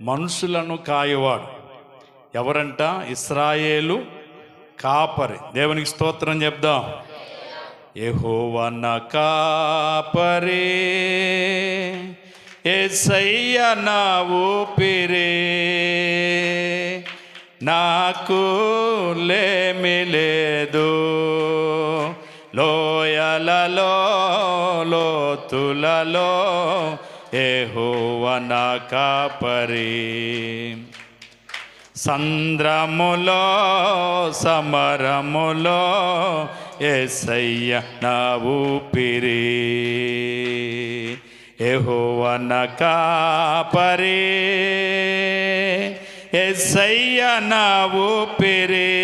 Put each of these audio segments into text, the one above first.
మనుషులను కాయవాడు. ఎవరంట? ఇశ్రాయేలు కాపరి. దేవునికి స్తోత్రం చెప్దాం. యెహోవా నా కాపరి, యేసయ్య నా ఊపిరి, నాకు లేమి లేదు. లోయలలో లోతులలో యెహోవా నా కాపరి. సంద్రములో సమరములో యేసయ్య నా ఊపిరి. యెహోవా నా కాపరి, యేసయ్య నా ఊపిరి,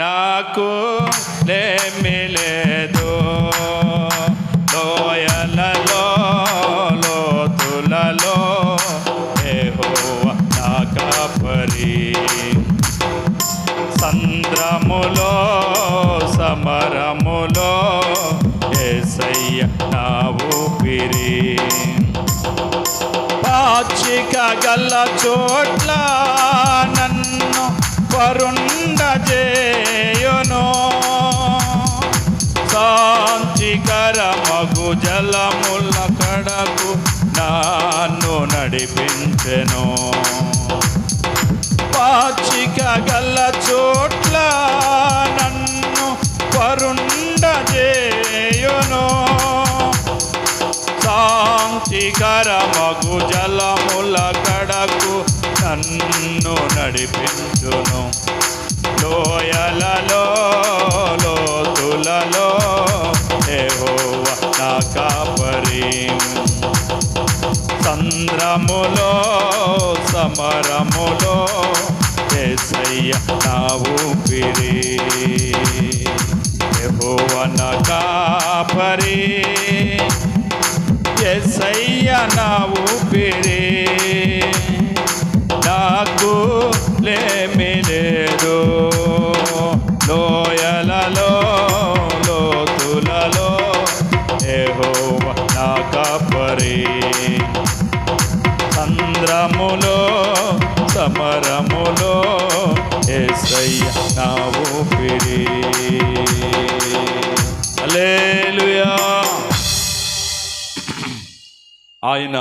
నాకు లేమి లేదు. లోయలలో లోతులలో యెహోవా నా కాపరి. సంద్రములో సమరములో యేసయ్య నా ఊపిరి. పాచిక గల చోట్ల నన్ను పరుండజేయును, శాంతికర మగు జలముల కడకు నన్ను నడిపించెను. పాచిక గల చోట్ల నన్ను పరుండజేయును, శాంతికర మగు జలముల కడకు నన్ను నడిపించును. లోయలలో లోతులలో యెహోవా నా కాపరి. సంద్రములో సమరములో యేసయ్య నా ఊపిరి. యెహోవా నా కాపరి, యేసయ్య నా ఊపిరి, నాకు లేమి లేదు. లోయలలో లోతులలో యెహోవా నా కాపరి. సంద్రములో సమరములో యేసయ్య నా ఊపిరి. హల్లెలూయా. ఆయన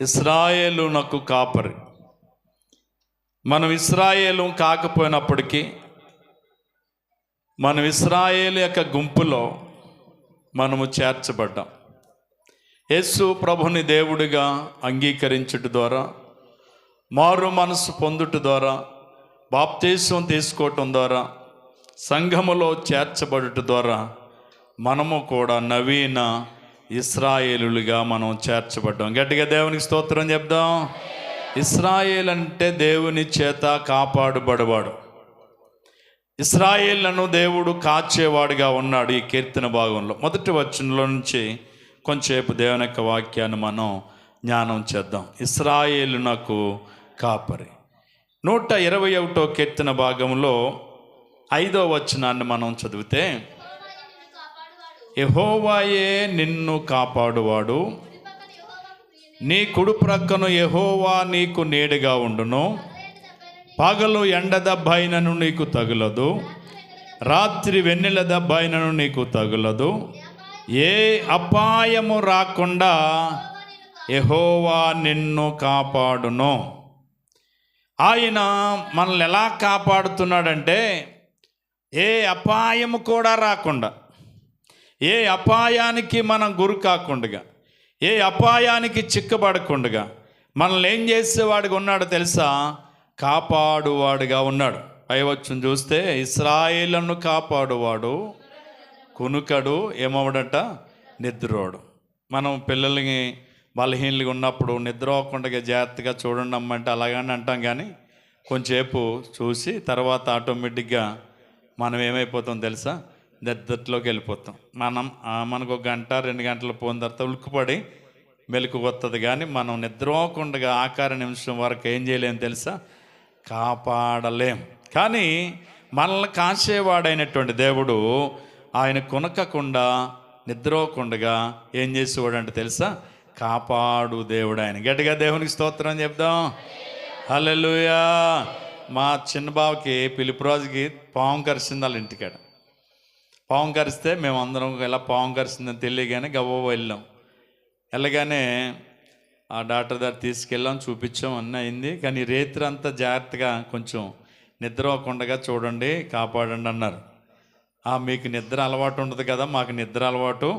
ఇశ్రాయేలునకు కాపరి. మనం ఇశ్రాయేలు కాకపోయినప్పటికీ మనం ఇశ్రాయేలు యొక్క గుంపులో మనము చేర్చబడ్డాం. యేసు ప్రభుని దేవుడిగా అంగీకరించుట ద్వారా, మారు మనసు పొందుట ద్వారా, బాప్తీసం తీసుకోవటం ద్వారా, సంఘములో చేర్చబడుట ద్వారా మనము కూడా నవీన ఇశ్రాయేలులుగా మనం చేర్చబడ్డాం. గట్టిగా దేవునికి స్తోత్రం చెప్దాం. ఇశ్రాయేల్ అంటే దేవుని చేత కాపాడుబడవాడు. ఇశ్రాయేళ్లను దేవుడు కాచేవాడుగా ఉన్నాడు. ఈ కీర్తన భాగంలో మొదటి వచనంలో నుంచి కొంచెంసేపు దేవుని యొక్క వాక్యాన్ని మనం జ్ఞానం చేద్దాం. ఇశ్రాయేలునకు కాపరి. 121 కీర్తన భాగంలో 5వ వచనాన్ని మనం చదివితే, యెహోవాయే నిన్ను కాపాడువాడు, నీ కుడి ప్రక్కను యెహోవా నీకు నీడగా ఉండును. పగలు ఎండ దెబ్బైనను నీకు తగులదు, రాత్రి వెన్నెల దెబ్బైనను నీకు తగులదు. ఏ అపాయము రాకుండా యెహోవా నిన్ను కాపాడును. ఆయన మనల్ని ఎలా కాపాడుతున్నాడంటే, ఏ అపాయము కూడా రాకుండా, ఏ అపాయానికి మనం గురి కాకుండా, ఏ అపాయానికి చిక్కబడకుండా మనల్ని ఏం చేసేవాడిగా ఉన్నాడో తెలుసా? కాపాడువాడుగా ఉన్నాడు. పైవచ్చును చూస్తే, ఇశ్రాయేలును కాపాడువాడు కునుకడు, ఏమవడట? నిద్రోడు. మనం పిల్లల్ని బలహీనలుగా ఉన్నప్పుడు నిద్రపోకుండా జాగ్రత్తగా చూడండి అమ్మంటే అలాగని అంటాం, కానీ కొంచెంసేపు చూసి తర్వాత ఆటోమేటిక్గా మనం ఏమైపోతాం తెలుసా? నిద్రలోకి వెళ్ళిపోతాం. మనకు 1 గంట 2 గంటలు పోయిన తర్వాత ఉలుక్కుపడి మెలకు వస్తుంది, కానీ మనం నిద్రపోకుండా ఆఖరి నిమిషం వరకు ఏం చేయలేము తెలుసా? కాపాడలేం. కానీ మనల్ని కాసేవాడైనటువంటి దేవుడు ఆయన కొనకకుండా నిద్రపోకుండా ఏం చేసేవాడు అంటే తెలుసా? కాపాడు దేవుడు ఆయన. గట్టిగా దేవునికి స్తోత్రం చెప్దాం. హల్లెలూయా. మా చిన్న బావకి పిలుపురాజుకి పాము కరిసింది వాళ్ళ ఇంటికాడ. పాము కరిస్తే మేము అందరం ఇలా పాము కరిసిందని తెలియగానే గవ్వ వెళ్ళాం. వెళ్ళగానే ఆ డాక్టర్ దగ్గర తీసుకెళ్ళాం, చూపించాం, అన్నీ అయింది. కానీ రేత్రి అంతా జాగ్రత్తగా కొంచెం నిద్ర అవ్వకుండా చూడండి, కాపాడండి అన్నారు. మీకు నిద్ర అలవాటు ఉండదు కదా, మాకు నిద్ర అలవాటు,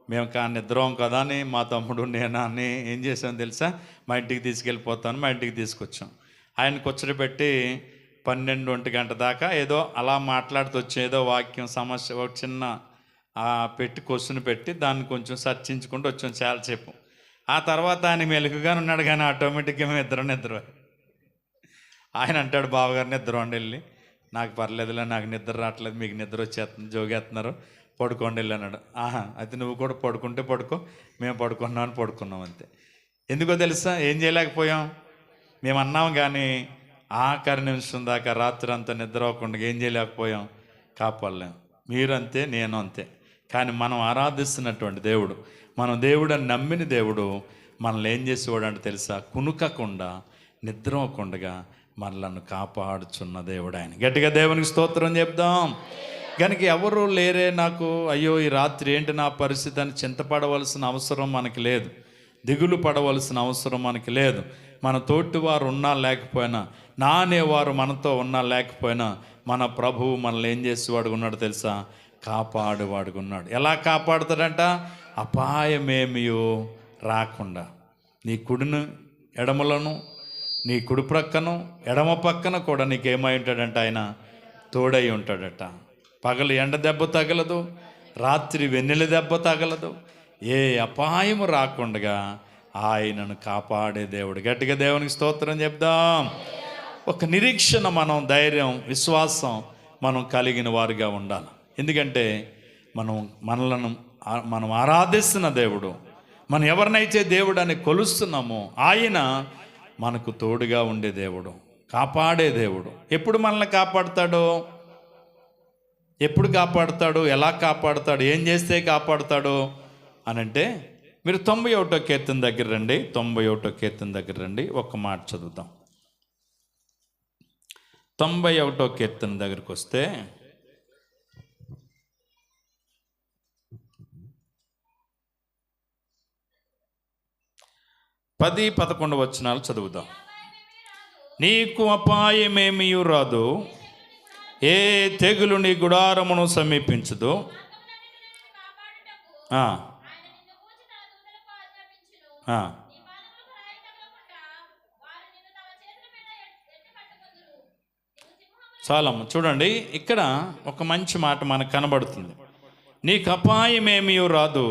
మేము నిద్రం కదా అని మా తమ్ముడు నేను అని ఏం చేసాం తెలుసా, మా ఇంటికి తీసుకెళ్ళిపోతాను. మా ఇంటికి తీసుకొచ్చాం. ఆయన కూర్చోబెట్టి 12-1 గంట దాకా ఏదో అలా మాట్లాడుతూ వచ్చి ఏదో వాక్యం సమస్య ఒక చిన్న పెట్టి క్వశ్చన్ పెట్టి దాన్ని కొంచెం చర్చించుకుంటూ వచ్చాం చాలాసేపు. ఆ తర్వాత ఆయన మెలుగుగానే ఉన్నాడు, కానీ ఆటోమేటిక్గా మేము నిద్ర ఆయన అంటాడు, బావగారు నిద్ర అండి వెళ్ళి, నాకు పర్లేదులే, నాకు నిద్ర రావట్లేదు, మీకు నిద్ర వచ్చేస్తుంది, జోగేస్తున్నారు, పడుకోండి వెళ్ళి అన్నాడు. అయితే నువ్వు కూడా పడుకుంటే పడుకో, మేము పడుకున్నామని పడుకున్నాం అంతే. ఎందుకో తెలుసా, ఏం చేయలేకపోయాం, మేము అన్నాం కానీ ఆఖరి నిమిషం దాకా రాత్రి అంతా నిద్ర అవ్వకుండా ఏం చేయలేకపోయాం, కాపాడలేం. మీరంతే, నేను అంతే. కానీ మనం ఆరాధిస్తున్నటువంటి దేవుడు, మనం దేవుడని నమ్మిన దేవుడు మనల్ని ఏం చేసేవాడు అంటే తెలుసా, కునుకకుండా నిద్ర అవ్వకుండా మనలను కాపాడుచున్న దేవుడు ఆయన. గట్టిగా దేవునికి స్తోత్రం చెప్దాం. కనుక ఎవరు లేరే నాకు, అయ్యో ఈ రాత్రి ఏంటి నా పరిస్థితి అని చింతపడవలసిన అవసరం మనకి లేదు, దిగులు పడవలసిన అవసరం మనకి లేదు. మన తోటి వారు ఉన్నా లేకపోయినా, నా అనేవారు మనతో ఉన్నా లేకపోయినా, మన ప్రభువు మనల్ని ఏం చేసేవాడు ఉన్నాడు తెలుసా, కాపాడువాడుగా ఉన్నాడు. ఎలా కాపాడుతాడంట, అపాయమేమియో రాకుండా నీ కుడిని ఎడమలను, నీ కుడి ప్రక్కను ఎడమ పక్కన కూడా నీకేమై ఉంటాడంట, ఆయన తోడై ఉంటాడట. పగలు ఎండ దెబ్బ తగలదు, రాత్రి వెన్నెల దెబ్బ తగలదు, ఏ అపాయము రాకుండా ఆయనను కాపాడే దేవుడు. గట్టిగా దేవునికి స్తోత్రం చెప్దాం. ఒక నిరీక్షణ, మనం ధైర్యం, విశ్వాసం మనం కలిగిన వారిగా ఉండాలి. ఎందుకంటే మనం ఆరాధిస్తున్న దేవుడు, మనం ఎవరినైతే దేవుడు అని కొలుస్తున్నామో ఆయన మనకు తోడుగా ఉండే దేవుడు, కాపాడే దేవుడు. ఎప్పుడు మనల్ని కాపాడుతాడో, ఎప్పుడు కాపాడుతాడు, ఎలా కాపాడుతాడు, ఏం చేస్తే కాపాడుతాడు అని అంటే, మీరు 91వ కీర్తన దగ్గర రండి. 91వ కీర్తన దగ్గర రండి, ఒక్క మాట చదువుతాం. 91వ కీర్తన దగ్గరికి వస్తే 10-11 వచనాలు చదువుదాం. నీకు అపాయమేమీ రాదు, ఏ తెగులు నీ గుడారమును సమీపించదు. చాలమ్మ, చూడండి ఇక్కడ ఒక మంచి మాట మనకు కనబడుతుంది. నీకు అపాయమేమీ రాదు,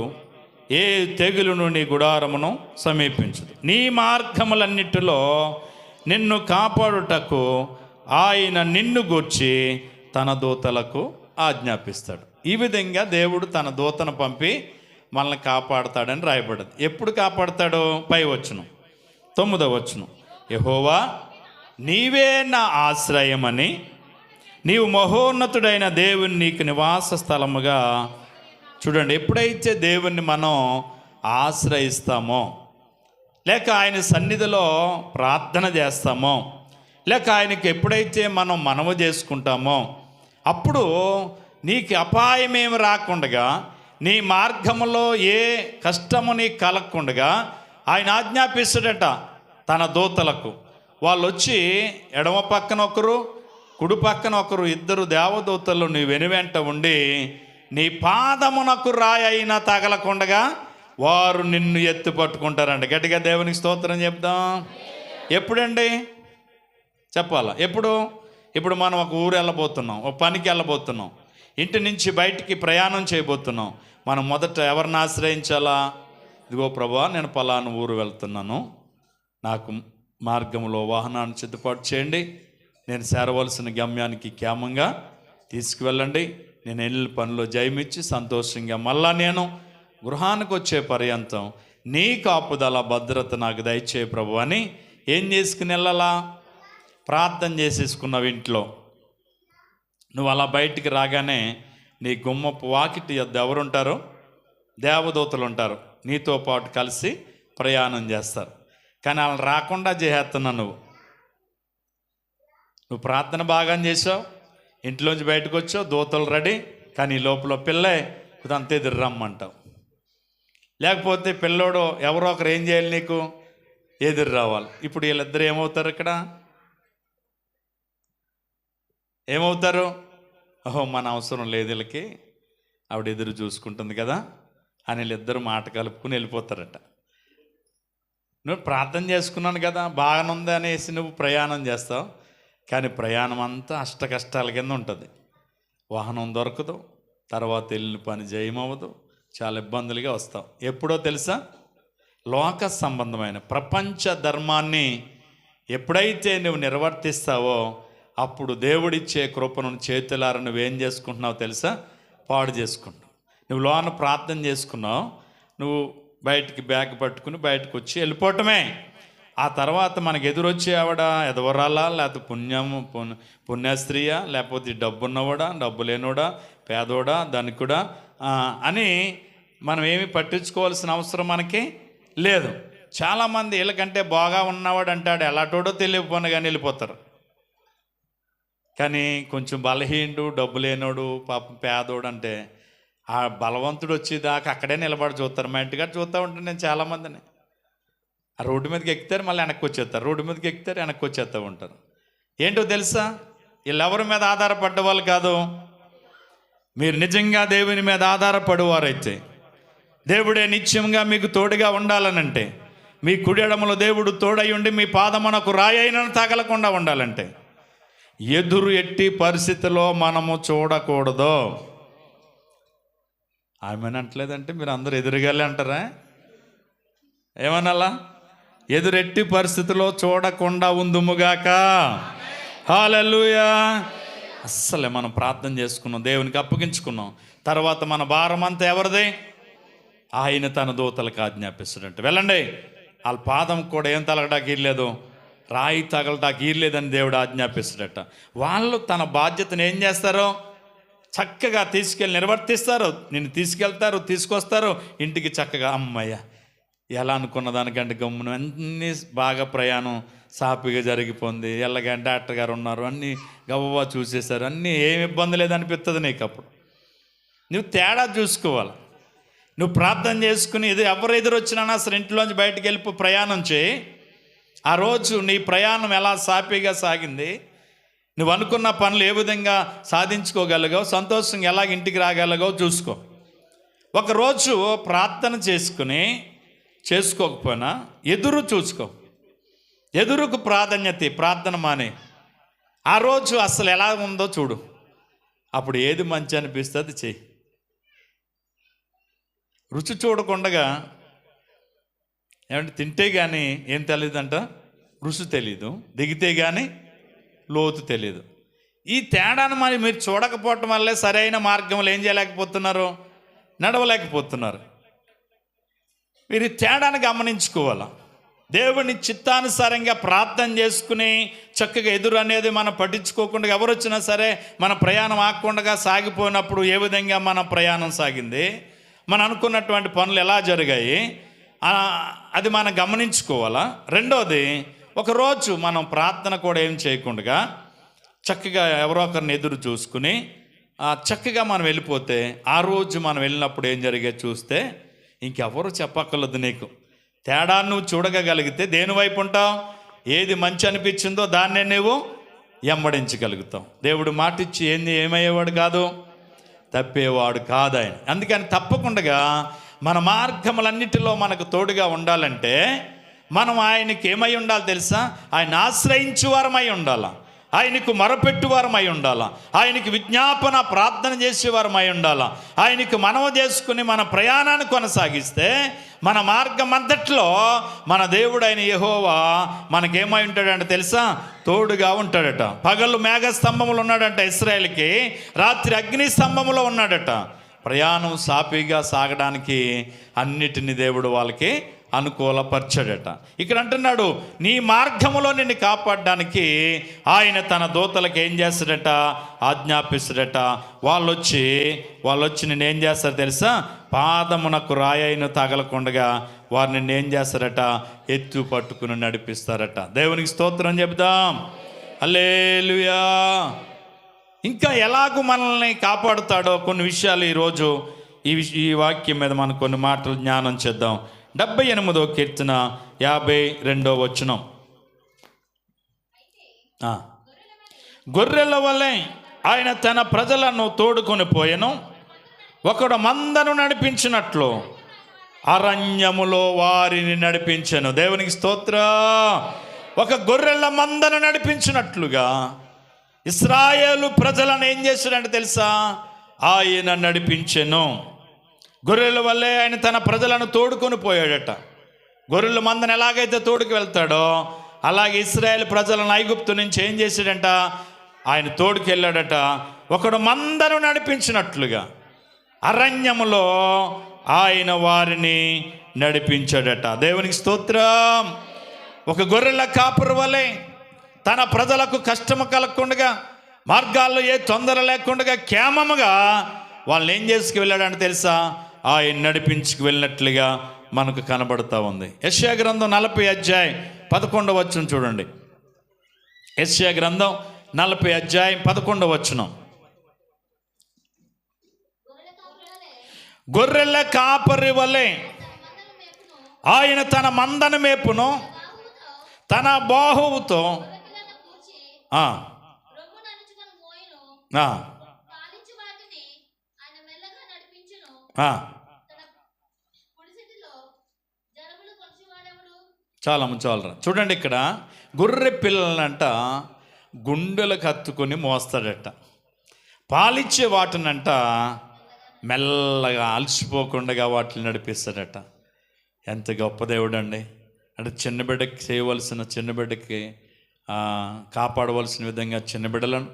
ఏ తెగులును నీ గుడారమును సమీపించదు. నీ మార్గములన్నిటిలో నిన్ను కాపాడుటకు ఆయన నిన్ను గూర్చి తన దూతలకు ఆజ్ఞాపిస్తాడు. ఈ విధంగా దేవుడు తన దూతను పంపి మనల్ని కాపాడుతాడని రాయబడింది. ఎప్పుడు కాపాడుతాడో పై వచనం 9వ వచనం, యెహోవా నీవే నా ఆశ్రయమని, నీవు మహోన్నతుడైన దేవుని నీకు నివాస స్థలముగా. చూడండి, ఎప్పుడైతే దేవుణ్ణి మనం ఆశ్రయిస్తామో, లేక ఆయన సన్నిధిలో ప్రార్థన చేస్తామో, లేక ఆయనకి ఎప్పుడైతే మనం మనవి చేసుకుంటామో, అప్పుడు నీకు అపాయమేమి రాకుండా, నీ మార్గములో ఏ కష్టము నీకు కలగకుండా ఆయన ఆజ్ఞాపిస్తాడట తన దూతలకు. వాళ్ళు వచ్చి ఎడమ పక్కన ఒకరు, కుడి పక్కన ఒకరు, ఇద్దరు దేవదూతలు నీ వెనువెంట ఉండి నీ పాదమునకు రాయి అయినా తగలకుండగా వారు నిన్ను ఎత్తి పట్టుకుంటారంట. గట్టిగా దేవునికి స్తోత్రం చెప్దాం. ఎప్పుడండి చెప్పాలా? ఇప్పుడు మనం ఒక ఊరు వెళ్ళబోతున్నాం, ఒక పనికి వెళ్ళబోతున్నాం, ఇంటి నుంచి బయటికి ప్రయాణం చేయబోతున్నాం. మనం మొదట ఎవరిని ఆశ్రయించాలా? ఇదిగో ప్రభువా, నేను పలానా ఊరు వెళ్తున్నాను, నాకు మార్గంలో వాహనాన్ని సిద్ధపాటు చేయండి, నేను చేరవలసిన గమ్యానికి క్షేమంగా తీసుకువెళ్ళండి, నేను వెళ్ళిన పనిలో జయమిచ్చి సంతోషంగా మళ్ళా నేను గృహానికి వచ్చే పర్యంతం నీ కాపుదల భద్రత నాకు దయచేయ ప్రభు అని ఏం చేసుకుని వెళ్ళాలా? ప్రార్థన చేసేసుకున్నావు ఇంట్లో. నువ్వు అలా బయటికి రాగానే నీ గుమ్మపు వాకిటి వద్ద ఎవరుంటారు? దేవదూతలు ఉంటారు, నీతో పాటు కలిసి ప్రయాణం చేస్తారు. కానీ వాళ్ళు రాకుండా చేసేస్తున్నావు. నువ్వు ప్రార్థన బాగా చేసావు, ఇంట్లోంచి బయటకు వచ్చావు, దూతలు రెడీ, కానీ ఈ లోపల పిల్లే ఇదంతా ఎదురు రమ్మంటావు. లేకపోతే పిల్లోడు ఎవరో ఒకరు ఏం చేయాలి, నీకు ఎదురు రావాలి. ఇప్పుడు వీళ్ళిద్దరు ఏమవుతారు? ఇక్కడ ఏమవుతారు? ఓహో, మన అవసరం లేదు వీళ్ళకి, ఆవిడ ఎదురు చూసుకుంటుంది కదా అని వీళ్ళిద్దరు మాట కలుపుకుని వెళ్ళిపోతారట. నువ్వు ప్రార్థన చేసుకున్నాను కదా, బాగానుంది అనేసి నువ్వు ప్రయాణం చేస్తావు, కానీ ప్రయాణం అంతా అష్ట కష్టాల కింద ఉంటుంది. వాహనం దొరకదు, తర్వాత వెళ్ళిన పని జయమవ్వదు, చాలా ఇబ్బందులుగా వస్తావు. ఎప్పుడో తెలుసా? లోక సంబంధమైన ప్రపంచ ధర్మాన్ని ఎప్పుడైతే నువ్వు నిర్వర్తిస్తావో అప్పుడు దేవుడిచ్చే కృపను చేతులారా నువ్వేం చేసుకుంటున్నావు తెలుసా? పాడు చేసుకుంటావు. నువ్వు లోన ప్రార్థన చేసుకున్నావు, నువ్వు బయటికి బ్యాగ్ పట్టుకుని బయటకు వచ్చి వెళ్ళిపోవటమే. ఆ తర్వాత మనకు ఎదురొచ్చే ఆవిడ ఎదవరాలా, లేకపోతే పుణ్యస్త్రీయా, లేకపోతే డబ్బున్నవాడా, డబ్బు లేనోడా, పేదోడా, ధనికుడా అని మనం ఏమి పట్టించుకోవాల్సిన అవసరం మనకి లేదు. చాలామంది వీళ్ళకంటే బాగా ఉన్నవాడు అంటాడు, ఎలాంటోడో తెలియకపోయినా కానీ వెళ్ళిపోతారు. కానీ కొంచెం బలహీనుడు, డబ్బు లేనోడు, పాపం పేదోడు అంటే ఆ బలవంతుడు వచ్చేదాకా అక్కడే నిలబడి చూస్తారు. మా ఇంటికాడ చూస్తూ ఉంటాను నేను చాలామందిని. ఆ రోడ్డు మీదకి ఎక్కుతారు, మళ్ళీ వెనక్కి వచ్చేస్తారు, రోడ్డు మీదకి ఎక్కుతారు, వెనక్కి వచ్చేస్తూ ఉంటారు. ఏంటో తెలుసా? వీళ్ళెవరి మీద ఆధారపడ్డ వాళ్ళు కాదు. మీరు నిజంగా దేవుని మీద ఆధారపడేవారైతే, దేవుడే నిత్యంగా మీకు తోడుగా ఉండాలనంటే, మీ కుడి ఎడమలో దేవుడు తోడై ఉండి మీ పాదమునకు రాయైన తగలకుండా ఉండాలంటే, ఎదురు ఎట్టి పరిస్థితిలో మనము చూడకూడదు. ఆమెనంటలేదంటే మీరు అందరూ ఎదురుగాలే అంటారా? ఏమనాలా? ఎదురెట్టి పరిస్థితిలో చూడకుండా ఉందుముగాక. హల్లెలూయా. అస్సలే మనం ప్రార్థన చేసుకున్నాం, దేవునికి అప్పగించుకున్నాం. తర్వాత మన భారం అంతా ఎవరిది? ఆయన తన దూతలకు ఆజ్ఞాపిస్తాడంట, వెళ్ళండి. వాళ్ళ పాదం కూడా ఏం తగలటానికి ఇర్లేదు, రాయి తగలటానికి ఇర్లేదని దేవుడు ఆజ్ఞాపిస్తాడట. వాళ్ళు తన బాధ్యతను ఏం చేస్తారో చక్కగా తీసుకెళ్ళి నిర్వర్తిస్తారు. నిన్ను తీసుకెళ్తారు, తీసుకొస్తారు ఇంటికి చక్కగా. అమ్మయ్య, ఎలా అనుకున్న దానికంటే గమ్మున అన్నీ బాగా ప్రయాణం సాఫీగా జరిగిపోయింది. ఎల్లగా డాక్టర్ గారు ఉన్నారు, అన్నీ గవ్వా చూసేశారు, అన్నీ ఏమి ఇబ్బంది లేదనిపిస్తుంది నీకు. అప్పుడు నువ్వు తేడా చూసుకోవాలి. నువ్వు ప్రార్థన చేసుకుని ఇది ఎవరు ఎదురొచ్చినా అసలు ఇంట్లోంచి బయటకు వెళ్ళి ప్రయాణం చేయి. ఆ రోజు నీ ప్రయాణం ఎలా సాఫీగా సాగింది, నువ్వు అనుకున్న పనులు ఏ విధంగా సాధించుకోగలిగావు, సంతోషంగా ఎలాగ ఇంటికి రాగలిగావు చూసుకో. ఒకరోజు ప్రార్థన చేసుకోకపోయినా ఎదురు చూసుకో. ఎదురుకు ప్రాధాన్యత, ప్రార్థన మానే. ఆ రోజు అసలు ఎలా ఉందో చూడు, అప్పుడు ఏది మంచి అనిపిస్తుంది చెయ్యి. రుచి చూడకుండగా ఏమంటే తింటే కానీ ఏం తెలియదంట, రుచి తెలీదు, దిగితే కానీ లోతు తెలియదు. ఈ తేడాను మరి మీరు చూడకపోవటం వల్లే సరైన మార్గంలో ఏం చేయలేకపోతున్నారు, నడవలేకపోతున్నారు. మీరు తేడాను గమనించుకోవాలా. దేవుని చిత్తానుసారంగా ప్రార్థన చేసుకుని చక్కగా ఎదురు అనేది మనం పట్టించుకోకుండా ఎవరు వచ్చినా సరే మన ప్రయాణం ఆగకుండా సాగిపోయినప్పుడు ఏ విధంగా మన ప్రయాణం సాగింది, మనం అనుకున్నటువంటి పనులు ఎలా జరిగాయి, అది మనం గమనించుకోవాలా. రెండోది, ఒకరోజు మనం ప్రార్థన కూడా ఏం చేయకుండా చక్కగా ఎవరో ఒకరిని ఎదురు చూసుకుని చక్కగా మనం వెళ్ళిపోతే, ఆ రోజు మనం వెళ్ళినప్పుడు ఏం జరిగేది చూస్తే ఇంకెవరు చెప్పక్కర్లేదు. నీకు తేడా నువ్వు చూడగలిగితే దేని వైపు ఉంటావు, ఏది మంచి అనిపించిందో దాన్నే నువ్వు ఎమ్మడించగలుగుతావు. దేవుడు మాటిచ్చి ఏమయ్యేవాడు కాదు, తప్పేవాడు కాదు ఆయన. అందుకని తప్పకుండా మన మార్గములన్నిటిలో మనకు తోడుగా ఉండాలంటే మనం ఆయనకి ఏమై ఉండాలి తెలుసా? ఆయన ఆశ్రయించువారమై ఉండాలా, ఆయనకు మొరపెట్టువారమై ఉండాలా, ఆయనకి విజ్ఞాపన ప్రార్థన చేసేవారమై ఉండాలా. ఆయనకు మనవ చేసుకుని మన ప్రయాణాన్ని కొనసాగిస్తే మన మార్గం అంతట్లో మన దేవుడు అయిన యెహోవా మనకేమై ఉంటాడంటే తెలుసా? తోడుగా ఉంటాడట. పగలు మేఘ స్తంభములు ఉన్నాడంట ఇశ్రాయేలుకి, రాత్రి అగ్ని స్తంభములో ఉన్నాడట. ప్రయాణం సాఫీగా సాగడానికి అన్నిటినీ దేవుడు వాళ్ళకి అనుకూలపరచాడట. ఇక్కడ అంటున్నాడు, నీ మార్గములో నిన్ను కాపాడడానికి ఆయన తన దూతలకు ఏం చేస్తాడట, ఆజ్ఞాపిస్తాడట. వాళ్ళు వచ్చి నేను ఏం చేస్తారు తెలుసా? పాదమునకు రాయైన తగలకుండగా వారిని ఏం చేస్తారట, ఎత్తు పట్టుకుని నడిపిస్తారట. దేవునికి స్తోత్రం చెప్దాం. హల్లెలూయా. ఇంకా ఎలాగూ మనల్ని కాపాడుతాడో కొన్ని విషయాలు ఈరోజు ఈ వాక్యం మీద మనం కొన్ని మాటలు జ్ఞానం చేద్దాం. 78వ కీర్తన 52వ వచనం. గొర్రెల వలె ఆయన తన ప్రజలను తోడుకొని పోయెను, ఒకడు మందను నడిపించినట్లు అరణ్యములో వారిని నడిపించెను. దేవునికి స్తోత్రం. ఒక గొర్రెల మందను నడిపించినట్లుగా ఇశ్రాయేలు ప్రజలను ఏం చేశాడంటే తెలుసా, ఆయన నడిపించెను. గొర్రెల వల్లే ఆయన తన ప్రజలను తోడుకొని పోయాడట. గొర్రెల మందను ఎలాగైతే తోడుకు వెళ్తాడో అలాగే ఇశ్రాయేలు ప్రజలను ఐగుప్తు నుంచి ఏం చేశాడంట, ఆయన తోడుకు వెళ్ళాడట. ఒకడు మందను నడిపించినట్లుగా అరణ్యములో ఆయన వారిని నడిపించాడట. దేవునికి స్తోత్రం. ఒక గొర్రెల కాపురు వలె తన ప్రజలకు కష్టము కలగకుండా, మార్గాల్లో ఏ తొందర లేకుండా క్షేమముగా వాళ్ళని ఏం చేసుకు వెళ్ళాడంటే తెలుసా, ఆయన నడిపించుకు వెళ్ళినట్లుగా మనకు కనబడుతూ ఉంది. యెషయా గ్రంథం 40 వచనం చూడండి. యెషయా గ్రంథం 40 వచనం. గొర్రెల కాపరి వలె ఆయన తన మందను మేపును, తన బాహువుతో చాలరా. చూడండి, ఇక్కడ గొర్రె పిల్లలంట గుండెలకు హత్తుకొని మోస్తాడట. పాలిచ్చే వాటినంట మెల్లగా అలసిపోకుండా వాటిని నడిపిస్తాడట. ఎంత గొప్ప దేవుడు అండి. అంటే చిన్న బిడ్డకి చేయవలసిన, చిన్న బిడ్డకి కాపాడవలసిన విధంగా చిన్న బిడ్డలను,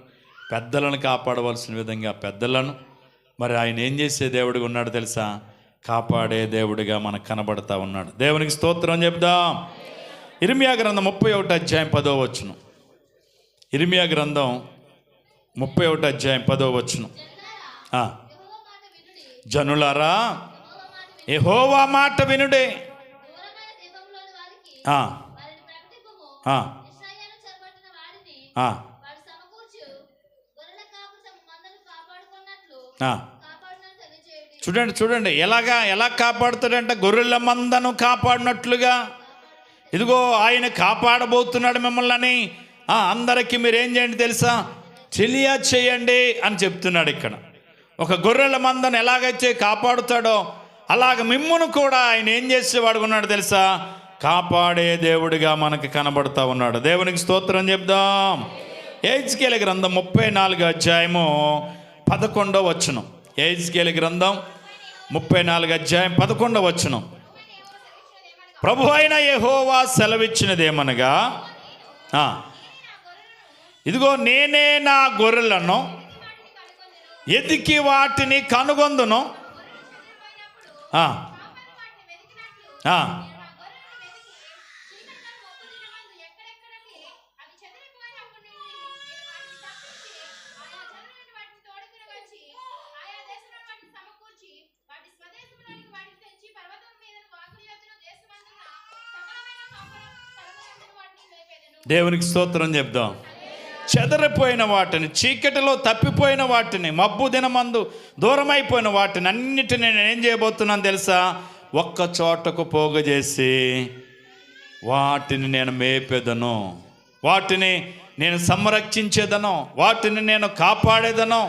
పెద్దలను కాపాడవలసిన విధంగా పెద్దలను మరి ఆయన ఏం చేసే దేవుడిగా ఉన్నాడు తెలుసా, కాపాడే దేవుడిగా మనకు కనబడతా ఉన్నాడు. దేవునికి స్తోత్రం చెప్దాం. ఇర్మియా గ్రంథం 31 వచనం. ఇర్మియా గ్రంథం 31 వచనం. జనులారా యెహోవా మాట వినుడే, చూడండి ఎలా కాపాడుతాడంట, గొర్రెల మందను కాపాడినట్లుగా. ఇదిగో ఆయన కాపాడబోతున్నాడు మిమ్మల్ని అని అందరికీ మీరు ఏం చేయండి తెలుసా, తెలియచేయండి అని చెప్తున్నాడు ఇక్కడ. ఒక గొర్రెల మందను ఎలాగైతే కాపాడుతాడో అలాగ మిమ్మును కూడా ఆయన ఏం చేసేవాడు ఉన్నాడు తెలుసా, కాపాడే దేవుడిగా మనకు కనబడుతూ ఉన్నాడు. దేవునికి స్తోత్రం చెప్దాం. యెహెజ్కేలు గ్రంథం 34 వచనం. యెహెజ్కేలు గ్రంథం 34 వచనం. ప్రభు అయిన యెహోవా సెలవిచ్చినదేమనగా, ఇదిగో నేనే నా గొర్రెలను ఎదికి వాటిని కనుగొందును, దేవునికి స్తోత్రం చెప్దాం. చెదరిపోయిన వాటిని, చీకటిలో తప్పిపోయిన వాటిని, మబ్బు దినమందు దూరమైపోయిన వాటిని అన్నిటిని నేను ఏం చేయబోతున్నాను తెలుసా, ఒక్క చోటకు పోగజేసి వాటిని నేను మేపేదను, వాటిని నేను సంరక్షించేదను, వాటిని నేను కాపాడేదను.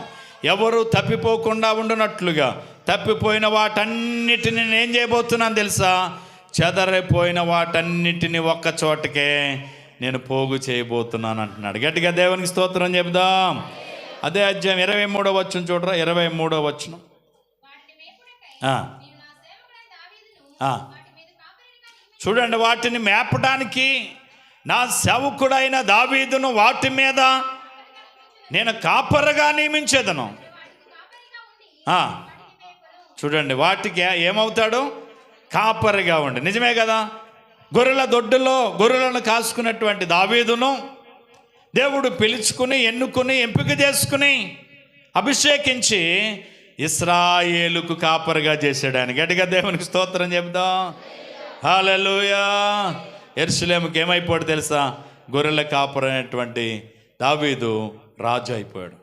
ఎవరు తప్పిపోకుండా ఉండునట్లుగా తప్పిపోయిన వాటన్నిటిని నేను ఏం చేయబోతున్నాను తెలుసా, చెదరిపోయిన వాటన్నిటిని ఒక్క చోటకే నేను పోగు చేయబోతున్నాను అంటున్నాడు. గట్టిగా దేవునికి స్తోత్రం చెప్దాం. అదే అధ్యాయం 23 వచనం చూడరా. 23 వచనం. చూడండి, వాటిని మేపడానికి నా సేవకుడైన దావీదును వాటి మీద నేను కాపరిగా నియమించేదను. చూడండి, వాటికి ఏమవుతాడు, కాపరిగా ఉండి. నిజమే కదా, గొర్రెల దొడ్డులో గొర్రెలను కాసుకున్నటువంటి దావీదును దేవుడు పిలుచుకుని, ఎన్నుకుని, ఎంపిక చేసుకుని, అభిషేకించి ఇశ్రాయేలుకు కాపరిగా చేశాడు ఆయన. గట్టిగా దేవునికి స్తోత్రం చెప్దాం. హల్లెలూయా. యెరూషలేముకి ఏమైపోయాడు తెలుసా? గొర్రెల కాపరి అనేటువంటి దావీదు రాజు అయిపోయాడు.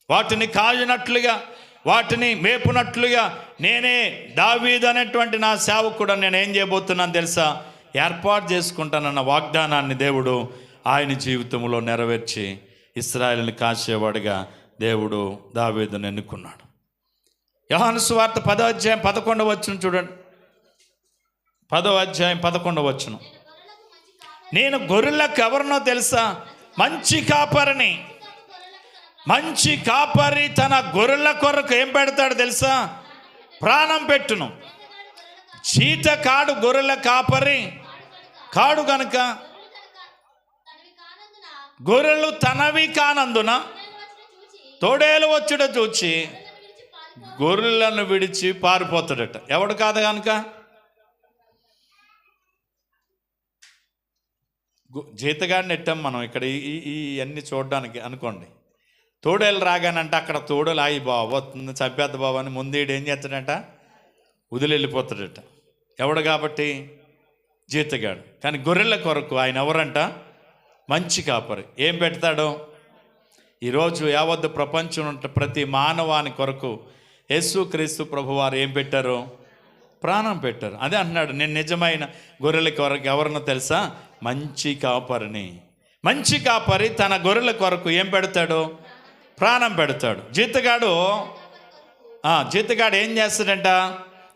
వాటిని కాయనట్లుగా, వాటిని మేపునట్లుగా నేనే దావీదు అనేటువంటి నా సేవకుడు నేను ఏం చేయబోతున్నాను తెలుసా? ఏర్పాటు చేసుకుంటానన్న వాగ్దానాన్ని దేవుడు ఆయన జీవితంలో నెరవేర్చి ఇశ్రాయేలుని కాసేవాడిగా దేవుడు దావీదును ఎన్నుకున్నాడు. యోహాను సువార్త 10వ అధ్యాయం 11వ వచనం చూడండి. 10వ అధ్యాయం 11వ వచనం. నేను గొర్రెలకు ఎవరినో తెలుసా? మంచి కాపరిని. మంచి కాపరి తన గొర్రెల కొరకు ఏం పెడతాడు తెలుసా? ప్రాణం పెట్టును. చీతకాడు గొర్రెల కాపరి కాడు గనుక గొర్రెలు తనవి కానందున తోడేలు వచ్చుట చూచి గొర్రెలను విడిచి పారిపోతాడట. ఎవడు కాదు కనుక? జీతగాడిని ఎట్టాం మనం ఇక్కడ ఈ అన్నీ చూడడానికి అనుకోండి. తోడేలు రాగానంటే అక్కడ తోడేలు ఆగి బాబోతుంది చంపేద్ద బాబు అని ముందేడు ఏం చేస్తాడంట? వదిలి వెళ్ళిపోతాడట. ఎవడు కాబట్టి? జీతగాడు. కానీ గొర్రెల కొరకు ఆయన ఎవరంట? మంచి కాపరి. ఏం పెడతాడు? ఈరోజు యావత్తు ప్రపంచం ఉంటే ప్రతి మానవాని కొరకు యేసుక్రీస్తు ప్రభువారు ఏం పెట్టారు? ప్రాణం పెట్టారు. అదే అంటున్నాడు, నేను నిజమైన గొర్రెల కొరకు ఎవరినో తెలుసా? మంచి కాపరిని. మంచి కాపరి తన గొర్రెల కొరకు ఏం పెడతాడు? ప్రాణం పెడతాడు. జీతగాడు ఏం చేస్తాడంట?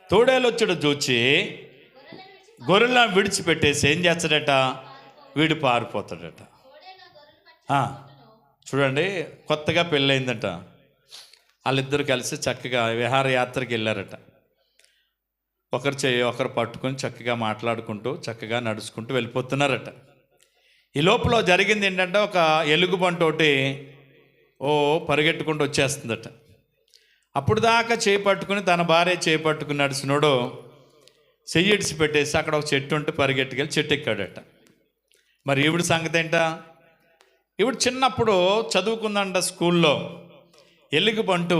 తోడేలు వచ్చాడు చూచి గొర్రెలను విడిచిపెట్టేసి ఏం చేస్తాడట? వీడు పారిపోతాడట. చూడండి, కొత్తగా పెళ్ళయిందట. వాళ్ళిద్దరు కలిసి చక్కగా విహారయాత్రకి వెళ్ళారట. ఒకరు చెయ్యి ఒకరు పట్టుకొని చక్కగా మాట్లాడుకుంటూ చక్కగా నడుచుకుంటూ వెళ్ళిపోతున్నారట. ఈ లోపల జరిగింది ఏంటంటే, ఒక ఎలుగుబంటి ఒకటి పరిగెట్టుకుంటూ వచ్చేస్తుందట. అప్పుడు దాకా చేపట్టుకుని తన భార్య చేపట్టుకుని నడిచినోడు చెయ్యిడిసి పెట్టేసి అక్కడ ఒక చెట్టు ఉంటే పరిగెట్టుకెళ్ళి చెట్టు ఎక్కాడట. మరి ఈవిడ సంగతి ఏంటా? ఈవిడ చిన్నప్పుడు చదువుకుందంట స్కూల్లో. ఎలుగుబంటు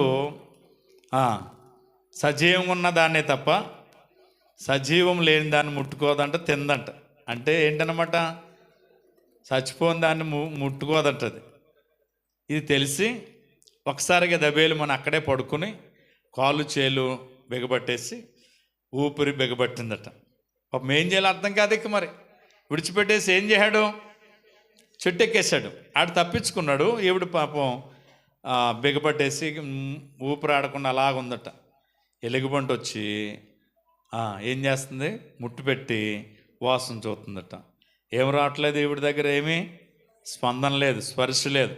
సజీవంగా ఉన్న దాన్నే తప్ప సజీవం లేని దాన్ని ముట్టుకోదంట, తిందంట. అంటే ఏంటన్నమాట? చచ్చిపోని దాన్ని ముట్టుకోదంటది. ఇది తెలిసి ఒకసారిగా దబేలు మనం అక్కడే పడుకుని కాళ్ళు చేలు బిగబట్టేసి ఊపిరి బిగబట్టిందట. పాపం ఏం చేయాలో అర్థం కాదు. ఇక మరి విడిచిపెట్టేసి ఏం చేశాడు? చెట్టు ఎక్కేశాడు. ఆడు తప్పించుకున్నాడు. ఈవిడ పాపం బిగబట్టేసి ఊపిరి ఆడకుండా అలాగుందట. ఎలుగుబంటి వచ్చి ఏం చేస్తుంది? ముట్టు పెట్టి వాసన చూస్తుందట. ఏం రావట్లేదు ఈవిడ దగ్గర, ఏమీ స్పందన లేదు, స్పర్శ లేదు.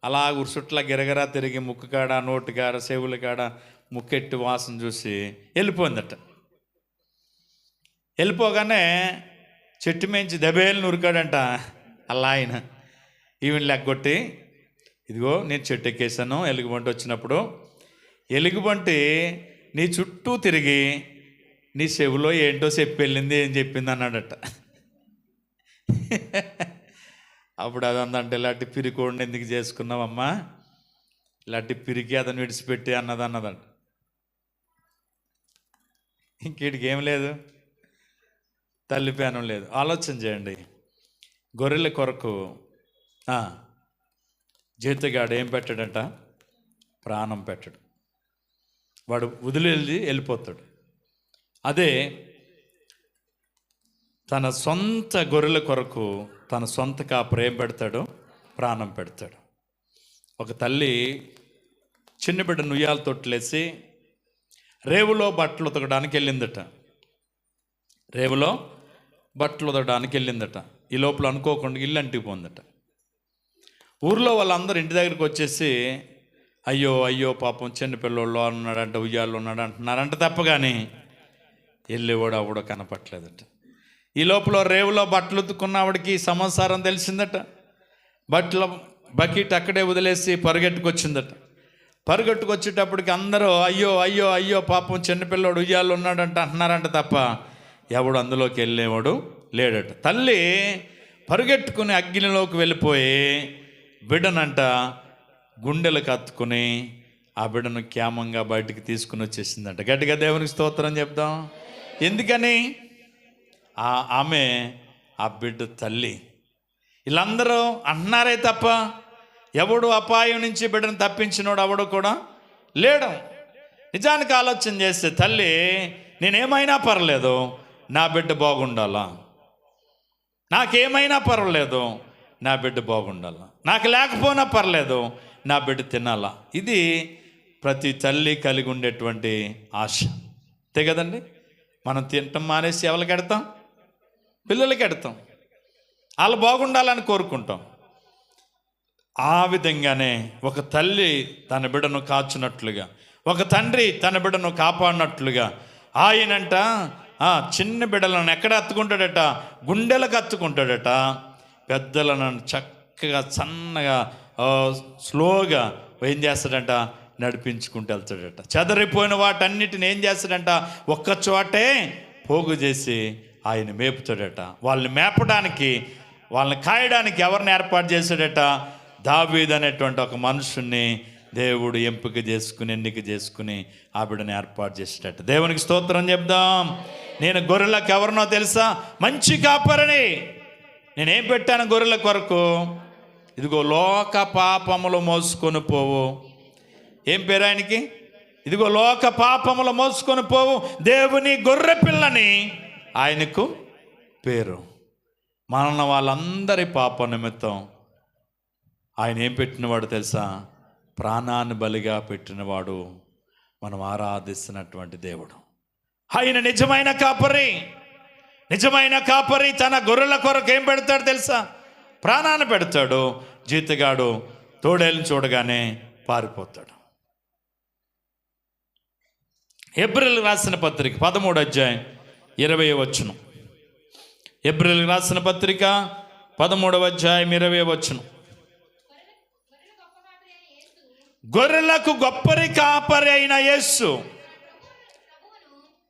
అలా ఉరుసుట్లా గిరగిరా తిరిగి ముక్కు కాడ, నోటి కాడ, చెవుల కాడ ముక్కెట్టి వాసన చూసి వెళ్ళిపోయిందట. వెళ్ళిపోగానే చెట్టు మించి దబేలు నురికాడంట అలా ఆయన. ఈవిని లెగ్గొట్టి, ఇదిగో నేను చెట్టు ఎక్కేసాను, ఎలుగుబంటి వచ్చినప్పుడు ఎలుగుబంటి నీ చుట్టూ తిరిగి నీ చెవులో ఏంటో చెప్పి వెళ్ళింది, ఏం చెప్పింది అన్నాడట. అప్పుడు అదందంటే, ఇలాంటి పిరికోడిని ఎందుకు చేసుకున్నావమ్మా, ఇలాంటి పిరికి అతను విడిచిపెట్టి అన్నదంట. ఇంకీడికి ఏం లేదు, తల్లిపేనం లేదు. ఆలోచన చేయండి. గొర్రెల కొరకు జీతగాడు ఏం పెట్టాడంట? ప్రాణం పెట్టాడు. వాడు వదిలి వెళ్ళిపోతాడు. అదే తన సొంత గొర్రెల కొరకు తన సొంత కాపరి ఏం పెడతాడు? ప్రాణం పెడతాడు. ఒక తల్లి చిన్న బిడ్డ నుయ్యాల తొట్లేసి రేవులో బట్టలు ఉతకడానికి వెళ్ళిందట. రేవులో బట్టలు ఉతకడానికి వెళ్ళిందట. ఈ లోపల అనుకోకుండా ఇల్లు అంటిపోయిందట. ఊర్లో వాళ్ళందరూ ఇంటి దగ్గరికి వచ్చేసి అయ్యో అయ్యో పాపం చిన్న పిల్లోళ్ళు ఉన్నాడంట, ఉయ్యాళ్ళు ఉన్నాడు అంటున్నారంట తప్ప, కానీ వెళ్ళేవాడు ఆవిడ కనపట్లేదట. ఈ లోపల రేవులో బట్టలు ఉతుక్కున్న ఆవిడకి సమాచారం తెలిసిందట. బకెట్ అక్కడే వదిలేసి పరిగెట్టుకొచ్చిందట. పరిగెట్టుకొచ్చేటప్పటికి అందరూ అయ్యో అయ్యో అయ్యో పాపం చిన్నపిల్లడు ఉయ్యాళ్ళు ఉన్నాడంట అంటున్నారంట తప్ప ఎవడు అందులోకి వెళ్ళేవాడు లేడట. తల్లి పరిగెట్టుకుని అగ్నిలోకి వెళ్ళిపోయి బిడ్డనంట గుండెలకు హత్తుకుని ఆ బిడ్డను క్షేమంగా బయటికి తీసుకుని వచ్చేసిందంట. గట్టిగా దేవునికి స్తోత్రం చెప్దాం. ఎందుకని? ఆమె ఆ బిడ్డ తల్లి. వీళ్ళందరూ అంటున్నారే తప్ప ఎవడు అపాయం నుంచి బిడ్డను తప్పించినోడు ఎవడు కూడా లేడు. నిజానికి ఆలోచన చేస్తే తల్లి, నేనేమైనా పర్లేదు, నా బిడ్డ బాగుండాలా, నాకేమైనా పర్వాలేదు, నా బిడ్డ బాగుండాలా, నాకు లేకపోయినా పర్లేదు, నా బిడ్డ తినాలా. ఇది ప్రతి తల్లి కలిగి ఉండేటువంటి ఆశ. అంతే కదండి. మనం తినటం మానేసి ఎవరికి ఎడతాం? పిల్లలకి ఎడతాం. వాళ్ళు బాగుండాలని కోరుకుంటాం. ఆ విధంగానే ఒక తల్లి తన బిడ్డను కాచున్నట్లుగా, ఒక తండ్రి తన బిడ్డను కాపాడినట్లుగా ఆయనంట చిన్న బిడ్డలను ఎక్కడ హత్తుకుంటాడట? గుండెలకు హత్తుకుంటాడట. పెద్దలను చక్కగా సన్నగా స్లోగా ఏం చేస్తాడంట? నడిపించుకుంటూ వెళ్తాడట. చెదరిపోయిన వాటన్నిటిని ఏం చేస్తాడంట? ఒక్క చోటే పోగు చేసి ఆయన మేపుతాడట. వాళ్ళని మేపడానికి, వాళ్ళని కాయడానికి ఎవరిని ఏర్పాటు చేశాడట? దావీదు అనేటువంటి ఒక మనుషుణ్ణి దేవుడు ఎంపిక చేసుకుని, ఎన్నిక చేసుకుని ఆ బిడ్డని ఏర్పాటు చేసేటట్టు. దేవునికి స్తోత్రం చెప్దాం. నేను గొర్రెలకు ఎవరినో తెలుసా? మంచి కాపరిని. నేనేం పెట్టాను గొర్రెల కొరకు? ఇదిగో లోక పాపములు మోసుకొని పోవు. ఏం పేరు ఆయనకి? ఇదిగో లోక పాపములు మోసుకొని పోవు దేవుని గొర్రె పిల్లని ఆయనకు పేరు. మన వాళ్ళందరి పాప నిమిత్తం ఆయన ఏం పెట్టినవాడు తెలుసా? ప్రాణాన్ని బలిగా పెట్టినవాడు, మనం ఆరాధిస్తున్నటువంటి దేవుడు. ఆయన నిజమైన కాపరి. నిజమైన కాపరి తన గొర్రెల కొరకు ఏం పెడతాడు తెలుసా? ప్రాణాన్ని పెడతాడు. జీతగాడు తోడేళ్ళని చూడగానే పారిపోతాడు. హెబ్రీయులకు రాసిన పత్రిక 13వ అధ్యాయం 20వ వచనం. హెబ్రీయులకు రాసిన పత్రిక 13వ అధ్యాయం 20వ వచనం. గొర్రెలకు గొప్పరి కాపరి అయిన యేసు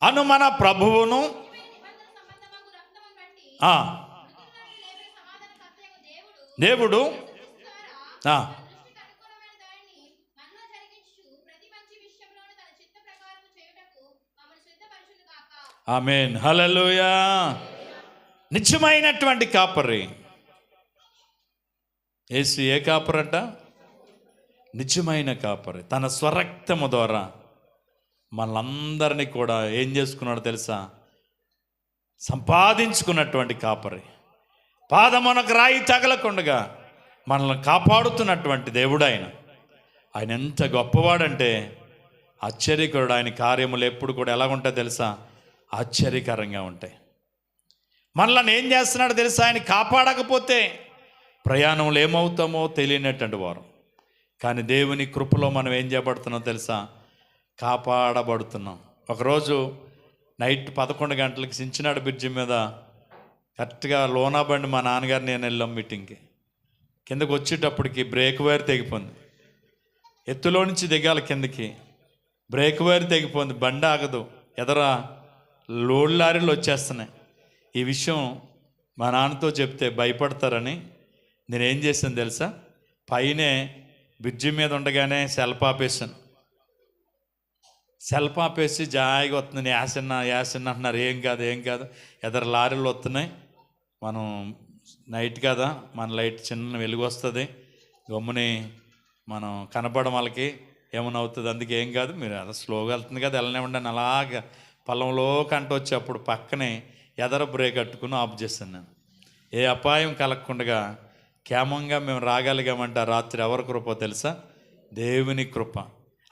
అను మన ప్రభువును దేవుడు ఆమేన్, హల్లెలూయా. నిజమైనటువంటి కాపరి యేసు. ఏ కాపరట? నిజమైన కాపరి. తన స్వరక్తము ద్వారా మనలందరినీ కూడా ఏం చేసుకున్నాడు తెలుసా? సంపాదించుకున్నటువంటి కాపరి. పాదమునకు రాయి తగలకుండగా మనల్ని కాపాడుతున్నటువంటి దేవుడు ఆయన. ఆయన ఎంత గొప్పవాడంటే ఆశ్చర్యకరుడు. ఆయన కార్యములు ఎప్పుడు కూడా ఎలా ఉంటాయి తెలుసా? ఆశ్చర్యకరంగా ఉంటాయి. మనల్ని ఏం చేస్తున్నాడు తెలుసా? ఆయన కాపాడకపోతే ప్రయాణంలో ఏమవుతామో తెలియనటువంటి వారు. కానీ దేవుని కృపలో మనం ఏం చేయబడుతున్నాం తెలుసా? కాపాడబడుతున్నాం. ఒకరోజు నైట్ 11 గంటలకి సించినాడు బ్రిడ్జి మీద కరెక్ట్గా లోనా బండి మా నాన్నగారు నేను వెళ్ళాం మీటింగ్కి. కిందకు వచ్చేటప్పటికి బ్రేక్ వైర్ తెగిపోయింది. ఎత్తులో నుంచి దిగాలి కిందకి, బ్రేక్ వైర్ తెగిపోయింది. బండి ఆగదు. ఎదరా లోడ్ లారీలు వచ్చేస్తున్నాయి. ఈ విషయం మా నాన్నతో చెప్తే భయపడతారని నేనేం చేశాను తెలుసా? పైనే బ్రిడ్జి మీద ఉండగానే సెల్ఫ్ ఆపేసాను. సెల్ఫ్ ఆపేసి జాయిగా వస్తుంది. యాసన్న అంటున్నారు. ఏం కాదు ఎదర లారీలు వస్తున్నాయి. మనం నైట్ కదా, మన లైట్ చిన్న వెలుగు వస్తుంది, గమ్ముని మనం కనపడడం వాళ్ళకి ఏమైనా అవుతుంది, అందుకే ఏం కాదు, మీరు అలా స్లోగా వెళ్తుంది కదా వెళ్ళనే ఉండని అలాగా పొలంలో కంట వచ్చి అప్పుడు పక్కనే ఎదర బ్రేక్ కట్టుకుని ఆఫ్ చేశాను నేను. ఏ అపాయం కలగకుండా క్షేమంగా మేము రాగలిగామంటే రాత్రి ఎవరి కృప తెలుసా? దేవుని కృప.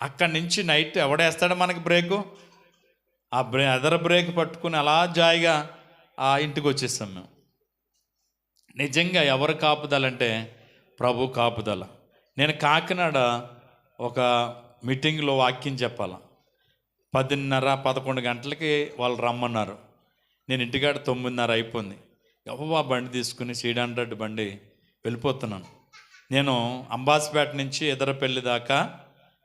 అక్కడి నుంచి నైట్ ఎవడేస్తాడో మనకి బ్రేకు? ఆ ఎదర బ్రేక్ పట్టుకుని అలా జాయిగా ఆ ఇంటికి వచ్చేస్తాం మేము. నిజంగా ఎవరు కాపుదలంటే ప్రభు కాపుదల. నేను కాకినాడ ఒక మీటింగ్లో వాక్యం చెప్పాల. 10:30, 11 గంటలకి వాళ్ళు రమ్మన్నారు. నేను ఇంటికాడ 9:30 అయిపోయింది. ఎవవా బండి తీసుకుని C100 బండి వెళ్ళిపోతున్నాను. నేను అంబాసిపేట నుంచి ఎదరపల్లి దాకా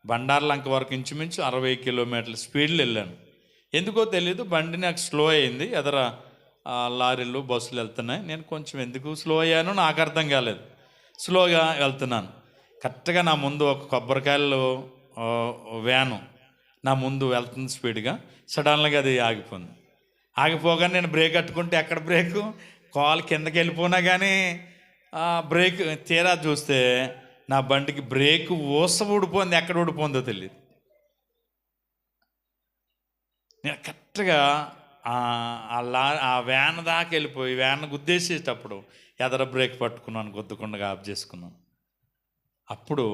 బండార్లంక వరకు ఇంచుమించు 60 కిలోమీటర్ల స్పీడ్లో వెళ్ళాను. ఎందుకో తెలీదు, బండి నాకు స్లో అయింది. ఎదర లారీలు బస్సులు వెళ్తున్నాయి. నేను కొంచెం ఎందుకు స్లో అయ్యానో నాకు అర్థం కాలేదు. స్లోగా వెళ్తున్నాను. కరెక్ట్గా నా ముందు ఒక కొబ్బరికాయలు వ్యాను నా ముందు వెళ్తుంది స్పీడ్గా. సడన్గా అది ఆగిపోయింది. ఆగిపోగానే నేను బ్రేక్ కట్టుకుంటే ఎక్కడ బ్రేకు, కాలు కిందకి వెళ్ళిపోయినా కానీ బ్రేక్ తీరా చూస్తే నా బండికి బ్రేక్ ఊడిపోయింది, ఎక్కడ ఊడిపోయిందో తెలియదు. నేను కరెక్ట్గా ఆ వ్యాన్ దాకా వెళ్ళిపోయి వ్యాన్ గుద్దేసేటప్పుడు ఎదర బ్రేక్ పట్టుకున్నాను, గుద్దకుండా ఆఫ్ చేసుకున్నాను. అప్పుడు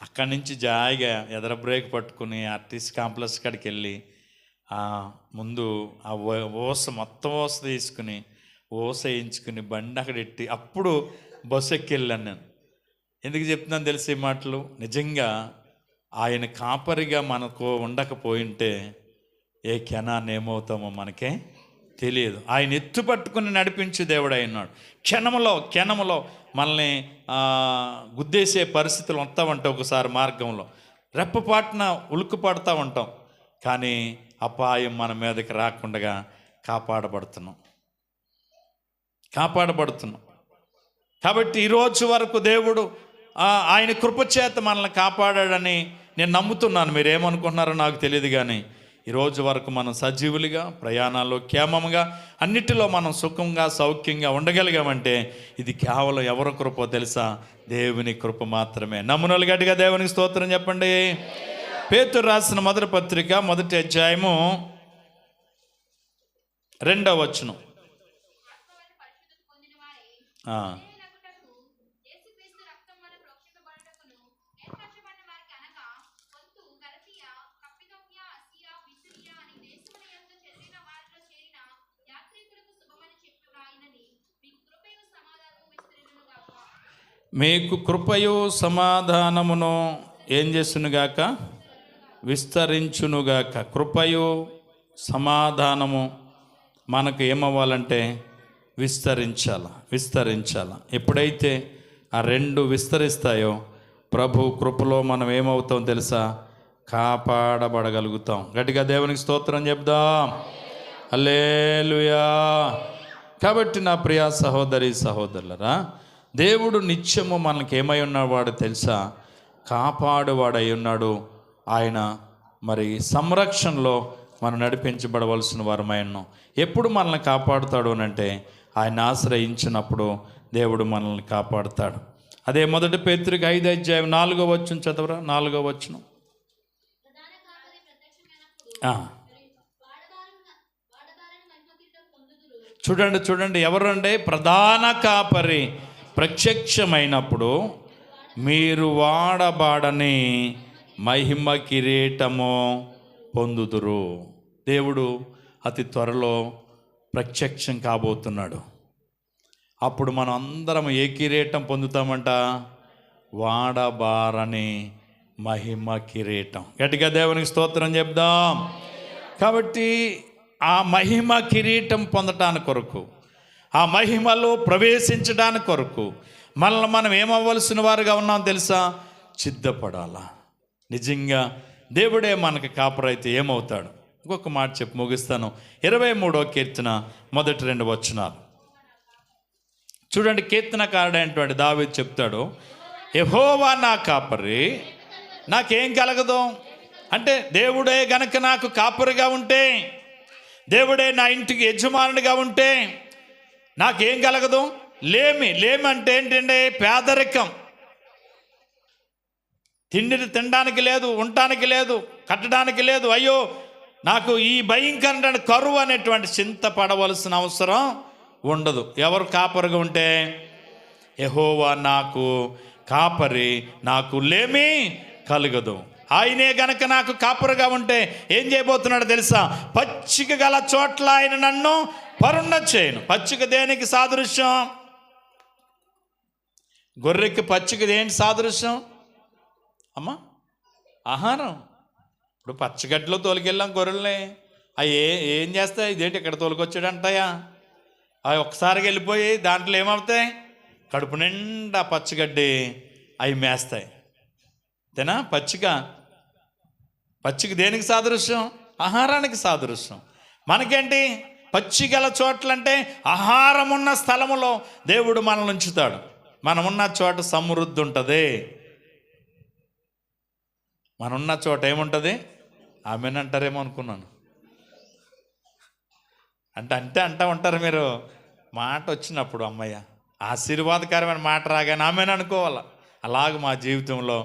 అక్కడి నుంచి జాయిగా ఎదర బ్రేక్ పట్టుకుని ఆర్టీసీ కాంప్లెక్స్ కాడికి వెళ్ళి ముందు ఆ మొత్తం ఊస తీసుకుని ఊస వేయించుకుని బండి అక్కడ ఎట్టి అప్పుడు బస్సు ఎక్కి వెళ్ళాను నేను. ఎందుకు చెప్తున్నాను తెలిసి ఈ మాటలు? నిజంగా ఆయన కాపరిగా మనకు ఉండకపోయింటే ఏ క్షణాన్ని ఏమవుతామో మనకే తెలియదు. ఆయన ఎత్తు పట్టుకుని నడిపించే దేవుడు అయినాడు. క్షణములో మనల్ని గుద్దేసే పరిస్థితులు వస్తూ ఉంటాయి. ఒకసారి మార్గంలో రెప్పపాటున ఉలుక్కు పడుతూ ఉంటాం, కానీ అపాయం మన మీదకి రాకుండా కాపాడబడుతున్నాం. కాబట్టి ఈరోజు వరకు దేవుడు ఆయన కృపచేత మనల్ని కాపాడాడని నేను నమ్ముతున్నాను. మీరు ఏమనుకుంటున్నారో నాకు తెలియదు, కానీ ఈరోజు వరకు మనం సజీవులుగా, ప్రయాణాల్లో క్షేమంగా, అన్నిటిలో మనం సుఖంగా సౌఖ్యంగా ఉండగలిగామంటే ఇది కేవలం ఎవరి కృపో తెలుసా? దేవుని కృప మాత్రమే. నమ్మునోళ్ళు గట్టిగా దేవునికి స్తోత్రం చెప్పండి. పేతురు రాసిన మొదటి పత్రిక 1వ అధ్యాయము 2వ వచనం. మీకు కృపయు సమాధానమును ఏం చేస్తునుగాక? విస్తరించునుగాక. కృపయు సమాధానము మనకు ఏమవ్వాలంటే విస్తరించాల. ఎప్పుడైతే ఆ రెండు విస్తరిస్తాయో ప్రభు కృపలో మనం ఏమవుతాం తెలుసా? కాపాడబడగలుగుతాం. గట్టిగా దేవునికి స్తోత్రం చెప్దాం. హల్లెలూయా. కాబట్టి నా ప్రియ సహోదరి సహోదరులరా, దేవుడు నిత్యము మనకి ఏమై ఉన్నవాడు తెలుసా? కాపాడువాడై ఉన్నాడు. ఆయన మరి సంరక్షణలో మనం నడిపించబడవలసిన వారమై ఉన్నాం. ఎప్పుడు మనల్ని కాపాడుతాడు అంటే ఆయన ఆశ్రయించినప్పుడు దేవుడు మనల్ని కాపాడుతాడు. అదే 1 పేతురుకి 5వ అధ్యాయం 4వ వచనం చదవరా. 4వ వచనం. చూడండి ఎవరంటే ప్రధాన కాపరి ప్రత్యక్షమైనప్పుడు మీరు వాడబాడని మహిమ కిరీటము పొందుదురు. దేవుడు అతి త్వరలో ప్రత్యక్షం కాబోతున్నాడు. అప్పుడు మనం అందరం ఏ కిరీటం పొందుతామంట? వాడబారని మహిమ కిరీటం. గట్టిగా దేవునికి స్తోత్రం చెప్దాం. కాబట్టి ఆ మహిమ కిరీటం పొందటానికి కొరకు, ఆ మహిమలో ప్రవేశించడానికి కొరకు మనల్ని మనం ఏమవ్వాల్సిన వారుగా ఉన్నాం తెలుసా? సిద్ధపడాలా. నిజంగా దేవుడే మనకి కాపరైతే ఏమవుతాడు? ఇంకొక మాట చెప్పి ముగిస్తాను. 23వ కీర్తన 1-2 వచనాలు చూడండి. కీర్తనకారుడైనటువంటి దావీదు చెప్తాడు, యెహోవా నా కాపరి, నాకేం కలగదు అంటే దేవుడే గనక నాకు కాపరిగా ఉంటే, దేవుడే నా ఇంటికి యజమానుడిగా ఉంటే నాకేం కలగదు? లేమి అంటే ఏంటంటే పేదరికం. తిండిని తినడానికి లేదు, ఉండటానికి లేదు, కట్టడానికి లేదు. అయ్యో నాకు ఈ భయంకరమైన కరువు అనేటువంటి చింత పడవలసిన అవసరం ఉండదు. ఎవరు కాపరిగా ఉంటే? యెహోవా నాకు కాపరి, నాకు లేమి కలగదు. ఆయనే గనక నాకు కాపరిగా ఉంటే ఏం చేయబోతున్నాడు తెలుసా? పచ్చిక గల చోట్ల ఆయన నన్ను పరుండ చేయను. పచ్చిక దేనికి సాదృశ్యం? గొర్రెకి పచ్చిక దేనికి సాదృశ్యం అమ్మా? ఆహారం. ఇప్పుడు పచ్చగడ్డలో తోలుకెళ్ళాం గొర్రెల్ని, అవి ఏం చేస్తాయి? ఇదేంటి ఇక్కడ తోలుకొచ్చాడంటాయా? అవి ఒక్కసారిగా వెళ్ళిపోయి దాంట్లో ఏమవుతాయి? కడుపు నిండా పచ్చగడ్డి అవి మేస్తాయి. అంతేనా? పచ్చిక దేనికి సాదృశ్యం? ఆహారానికి సాదృశ్యం. మనకేంటి? పచ్చిగల చోట్లంటే ఆహారం ఉన్న స్థలములో దేవుడు మనల్ని ఉంచుతాడు. మనమున్న చోట సమృద్ధి ఉంటుంది. మనమున్న చోట ఏముంటుంది? ఆమెనంటారేమో అనుకున్నాను. అంటే అంటూ ఉంటారు మీరు. మాట వచ్చినప్పుడు అమ్మయ్య ఆశీర్వాదకరమైన మాట రాగానే ఆమెను అనుకోవాలి. అలాగ మా జీవితంలో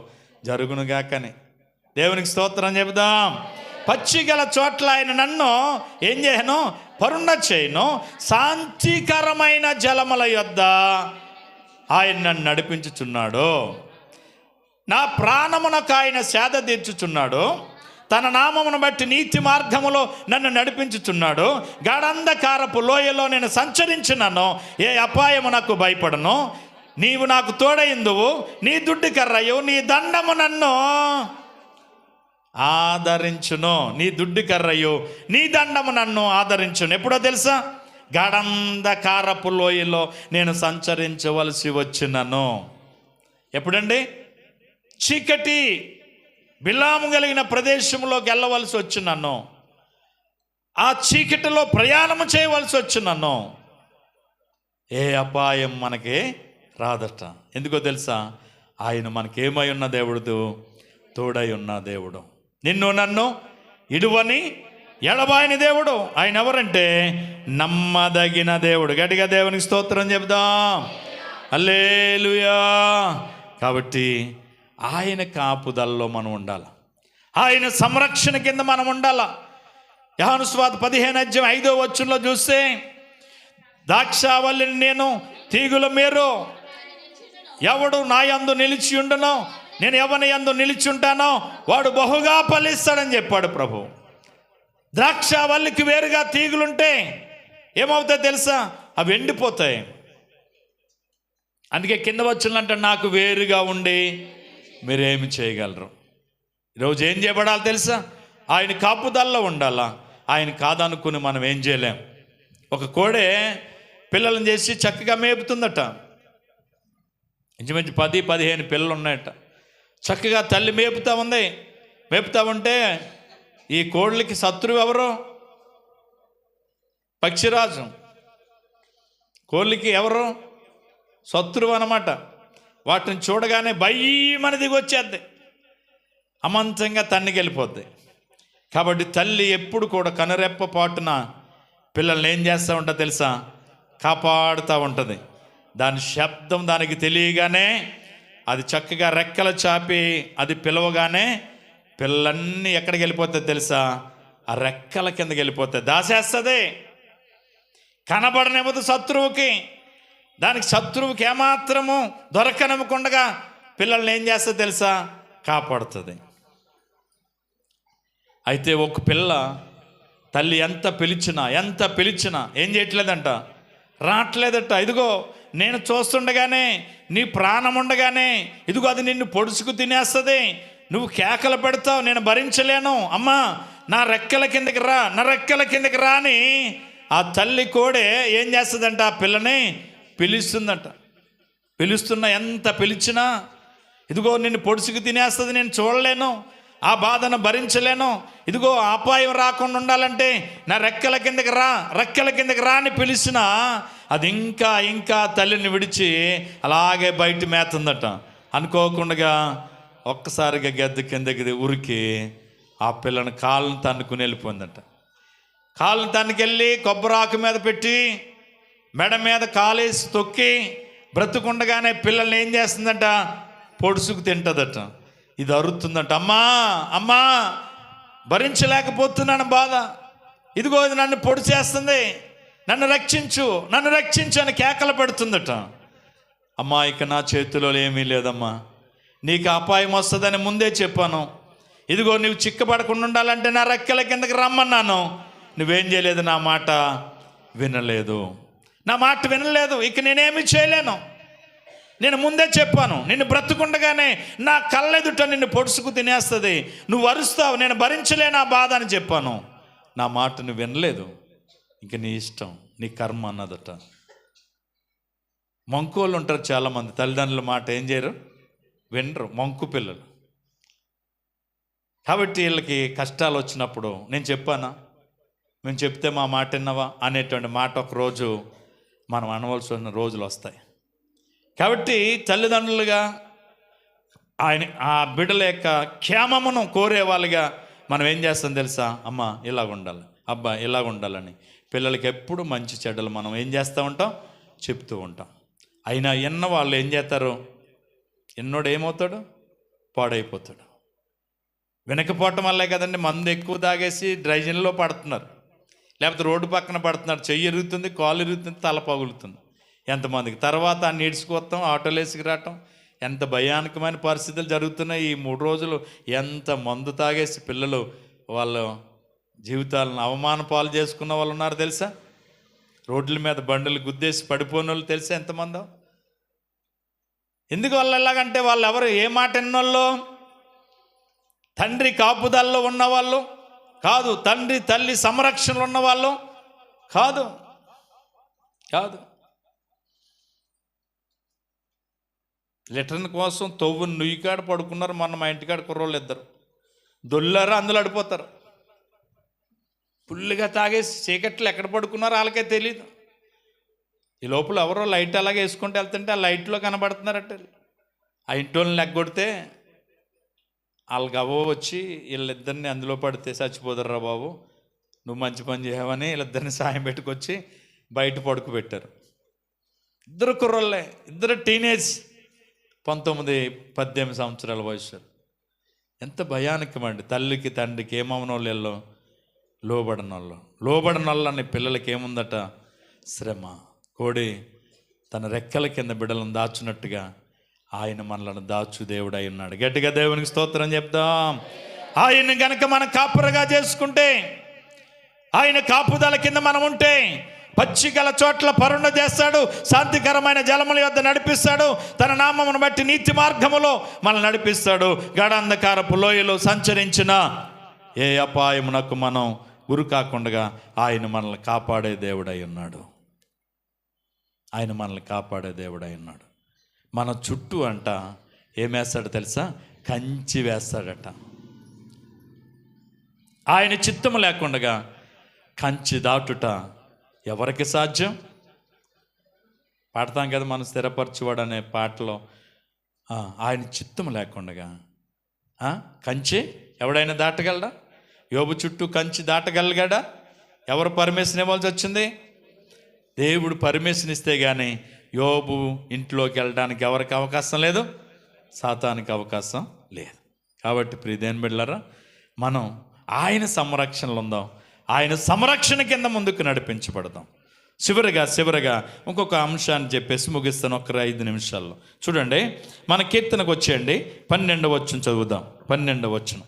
జరుగునుగాకని దేవునికి స్తోత్రం చెబుదాం. పచ్చిగల చోట్ల ఆయన నన్ను ఏం చేయను? పరుండ చేయను. శాంతికరమైన జలముల యొద్ద ఆయన నన్ను నడిపించుచున్నాడు. నా ప్రాణమునకు ఆయన సేద తీర్చుచున్నాడు. తన నామమును బట్టి నీతి మార్గములో నన్ను నడిపించుచున్నాడు. గాఢంధకారపు లోయలో నేను సంచరించినను, ఏ అపాయము నాకు భయపడను. నీవు నాకు తోడయిందువు, నీ దుడ్డు కర్రయు నీ దండము నన్ను ఆదరించును. నీ దుడ్డు కర్రయు నీ దండము నన్ను ఆదరించును. ఎప్పుడో తెలుసా? గాఢంధకారపు లోయలో నేను సంచరించవలసి వచ్చినను. ఎప్పుడండి? చీకటి బిలాము కలిగిన ప్రదేశంలోకి వెళ్ళవలసి వచ్చినను. ఆ చీకటిలో ప్రయాణము చేయవలసి వచ్చినను. ఏ అపాయం మనకి రాదట. ఎందుకో తెలుసా? ఆయన మనకేమై ఉన్న దేవుడు? తోడై ఉన్న దేవుడు. నిన్ను నన్ను ఇడువని ఎడబాయని దేవుడు. ఆయన ఎవరంటే నమ్మదగిన దేవుడు. గట్టిగా దేవునికి స్తోత్రం చెబుదాం. హల్లెలూయా. కాబట్టి ఆయన కాపుదలలో మనం ఉండాలి. ఆయన సంరక్షణ కింద మనం ఉండాలి. యోహాను సువార్త 15:5 చూస్తే, ద్రాక్షావల్లిని నేను, తీగుల మీరు, ఎవడు నా యందు నిలిచి ఉండునో, నేను ఎవని యందు నిలిచి ఉంటానో వాడు బహుగా ఫలిస్తాడని చెప్పాడు ప్రభు. ద్రాక్షావల్లికి వేరుగా తీగులుంటే ఏమవుతాయి తెలుసా? అవి ఎండిపోతాయి. అందుకే కింద వచ్చిందంటే నాకు వేరుగా ఉండి మీరేమి చేయగలరు. ఈరోజు ఏం చేయబడాలి తెలుసా? ఆయన కాపుదల్లో ఉండాలా. ఆయన కాదనుకుని మనం ఏం చేయలేం. ఒక కోడే పిల్లలను చేసి చక్కగా మేపుతుందట. ఇంచుమించు 10-15 పిల్లలు ఉన్నాయట. చక్కగా తల్లి మేపుతా ఉంది. మేపుతా ఉంటే ఈ కోళ్ళకి శత్రువు ఎవరు? పక్షిరాజు. కోళ్ళకి ఎవరు? శత్రువు అన్నమాట. వాటిని చూడగానే భయమని దిగి వచ్చేద్ది, అమంతంగా తన్నికి వెళ్ళిపోద్ది. కాబట్టి తల్లి ఎప్పుడు కూడా కనురెప్ప పాటున పిల్లల్ని ఏం చేస్తూ ఉంటా తెలుసా? కాపాడుతూ ఉంటుంది. దాని శబ్దం దానికి తెలియగానే అది చక్కగా రెక్కలు చాపి అది పిలవగానే పిల్లలన్నీ ఎక్కడికి వెళ్ళిపోతాయి తెలుసా? ఆ రెక్కల కిందకి వెళ్ళిపోతాయి. దాసేస్తుంది. కనబడనివ్వదు శత్రువుకి. దానికి శత్రువుకి ఏమాత్రము దొరకనివ్వకుండా పిల్లల్ని ఏం చేస్తుంది తెలుసా? కాపాడుతుంది. అయితే ఒక పిల్ల తల్లి ఎంత పిలిచినా ఏం చేయట్లేదంట, రావట్లేదట. ఇదిగో నేను చూస్తుండగానే, నీ ప్రాణం ఉండగానే ఇదిగో అది నిన్ను పొడుచుకు తినేస్తుంది. నువ్వు కేకలు పెడతావు, నేను భరించలేను, అమ్మా నా రెక్కల కిందకి రా, నా రెక్కల కిందకి రా అని ఆ తల్లి కోడే ఏం చేస్తుందంట? ఆ పిల్లని పిలుస్తుందట. ఎంత పిలిచినా ఇదిగో నిన్ను పొడుచుకు తినేస్తుంది, నేను చూడలేను, ఆ బాధను భరించలేను, ఇదిగో అపాయం రాకుండా ఉండాలంటే నా రెక్కల కిందకి రా అని పిలిచినా అది ఇంకా తల్లిని విడిచి అలాగే బయట మేతుందట. అనుకోకుండా ఒక్కసారిగా గద్దె కిందకి ఉరికి ఆ పిల్లని కాళ్ళను తన్నుకుని వెళ్ళిపోయిందట. కాళ్ళను తన్నుకెళ్ళి కొబ్బరాకు మీద పెట్టి మెడ మీద కాలేసి తొక్కి బ్రతుకుండగానే పిల్లల్ని ఏం చేస్తుందంట? పొడుసుకు తింటుందట. ఇది అరుతుందంట, అమ్మా భరించలేకపోతున్నాను బాధ, ఇదిగో ఇది నన్ను పొడి చేస్తుంది, నన్ను రక్షించు అని కేకలు పెడుతుందట. అమ్మా ఇక నా చేతిలో ఏమీ లేదమ్మా, నీకు అపాయం వస్తుందని ముందే చెప్పాను, ఇదిగో నువ్వు చిక్కబడకుండా ఉండాలంటే నా రెక్కల కిందకి రమ్మన్నాను, నువ్వేం చేయలేదు, నా మాట వినలేదు, ఇక నేనేమి చేయలేను, నేను ముందే చెప్పాను, నిన్ను బ్రతుకుండగానే నా కళ్ళెదుట నిన్ను పొడుసుకు తినేస్తుంది, నువ్వు అరుస్తావు, నేను భరించలేను ఆ బాధ అని చెప్పాను, నా మాట నువ్వు వినలేదు, ఇంక నీ ఇష్టం, నీ కర్మ అన్నదట. మంకోళ్ళు ఉంటారు చాలామంది, తల్లిదండ్రుల మాట ఏం చేయరు, వినరు, మంకు పిల్లలు. కాబట్టి వీళ్ళకి కష్టాలు వచ్చినప్పుడు నేను చెప్పానా, మేము చెప్తే మా మాట విన్నావా అనేటువంటి మాట ఒకరోజు మనం అనవలసి ఉన్న రోజులు వస్తాయి. కాబట్టి తల్లిదండ్రులుగా ఆయన ఆ బిడ్డల యొక్క క్షేమమును కోరే వాళ్ళుగా మనం ఏం చేస్తాం తెలుసా? అమ్మ ఇలాగ ఉండాలి, అబ్బా ఇలాగ ఉండాలని పిల్లలకి ఎప్పుడు మంచి చెడ్డలు మనం ఏం చేస్తూ ఉంటాం, చెప్తూ ఉంటాం. అయినా ఎన్న వాళ్ళు ఏం చేస్తారు, ఎన్నోడు ఏమవుతాడు, పాడైపోతాడు. వెనకపోవటం వల్లే కదండి మందు ఎక్కువ తాగేసి డ్రైజిన్లో పడుతున్నారు, లేకపోతే రోడ్డు పక్కన పడుతున్నారు. చెయ్యి ఇరుగుతుంది, కాలు ఇరుగుతుంది, తల పగులుతుంది ఎంతమందికి. తర్వాత అన్ని ఈడ్చుకొస్తాం, ఆటోలు వేసుకురావటం, ఎంత భయానకమైన పరిస్థితులు జరుగుతున్నాయి ఈ 3 రోజులు. ఎంత మందు తాగేసి పిల్లలు వాళ్ళ జీవితాలను అవమాన పాలు చేసుకున్న వాళ్ళు ఉన్నారు తెలుసా. రోడ్ల మీద బండులు గుద్దేసి పడిపోయిన వాళ్ళు తెలుసా ఎంతమందో. ఎందుకు వాళ్ళు ఎలాగంటే వాళ్ళు ఎవరు, ఏ మాట ఎన్నోళ్ళు, తండ్రి కాపుదల్లో ఉన్నవాళ్ళు కాదు, తండ్రి తల్లి సంరక్షణలో ఉన్నవాళ్ళు కాదు. లిటర్న్ కోసం తవ్వుని నుయ్యికాడ పడుకున్నారు. మా ఇంటికాడ కుర్రోళ్ళు 2 దొల్లారు, అందులో అడిపోతారు. ఫుల్గా తాగేసి చీకట్లు ఎక్కడ పడుకున్నారో వాళ్ళకే తెలియదు. ఈ లోపల ఎవరో లైట్ అలాగే వేసుకుంటూ వెళ్తుంటే ఆ లైట్లో కనబడుతున్నారట. ఆ ఇంటోళ్ళని లెగ్గొడితే వాళ్ళకి అవ్వ వచ్చి వీళ్ళిద్దరిని అందులో పడితే చచ్చిపోదర్రా బాబు, నువ్వు మంచి పని చేయవని వీళ్ళిద్దరిని సాయం పెట్టుకొచ్చి బయట పడుకోబెట్టారు. 2 కుర్రోళ్ళే, 2 టీనేజ్, 19-18 సంవత్సరాల వయసు. ఎంత భయానకమండి. తల్లికి తండ్రికి ఏమవనోళ్ళు, లోబడిన వాళ్ళని పిల్లలకి ఏముందట, శ్రమ. కోడి తన రెక్కల కింద బిడ్డలను దాచున్నట్టుగా ఆయన మనలను దాచు దేవుడై ఉన్నాడు. గట్టిగా దేవునికి స్తోత్రం చెప్దాం. ఆయన గనక మనం కాపురగా చేసుకుంటే, ఆయన కాపుదల కింద మనం ఉంటే, పచ్చికల చోట్ల పరుండ చేస్తాడు, శాంతికరమైన జలముల యొద్ద నడిపిస్తాడు, తన నామమును బట్టి నీతి మార్గములో మనల్ని నడిపిస్తాడు. గాఢాంధకారపు లోయలో సంచరించిన ఏ అపాయమునకు మనం గురి కాకుండా ఆయన మనల్ని కాపాడే దేవుడై ఉన్నాడు. మన చుట్టూ అంట ఏం వేస్తాడో తెలుసా, కంచి వేస్తాడట. ఆయన చిత్తము లేకుండా కంచి దాటుట ఎవరికి సాధ్యం? పాడతాం కదా మనం, స్థిరపరచువాడు అనే పాటలో, ఆయన చిత్తము లేకుండా కంచి ఎవడైనా దాటగలడా? యోబు చుట్టూ కంచి దాటగలిగాడా? ఎవరు పర్మిషన్ ఇవ్వాల్సి వచ్చింది? దేవుడు పర్మిషన్ ఇస్తే కానీ యోబు ఇంట్లోకి వెళ్ళడానికి ఎవరికి అవకాశం లేదు, సాతానికి అవకాశం లేదు. కాబట్టి ప్రియదేని బిడ్డలారా, మనం ఆయన సంరక్షణలో ఉందాం, ఆయన సంరక్షణ కింద ముందుకు నడిపించబడదాం. చివరిగా ఇంకొక అంశాన్ని చెప్పేసి ముగిస్తాను ఒక 5 నిమిషాల్లో. చూడండి, మన కీర్తనకు వచ్చేయండి, 12వ వచనం చదువుదాం. 12వ వచనం.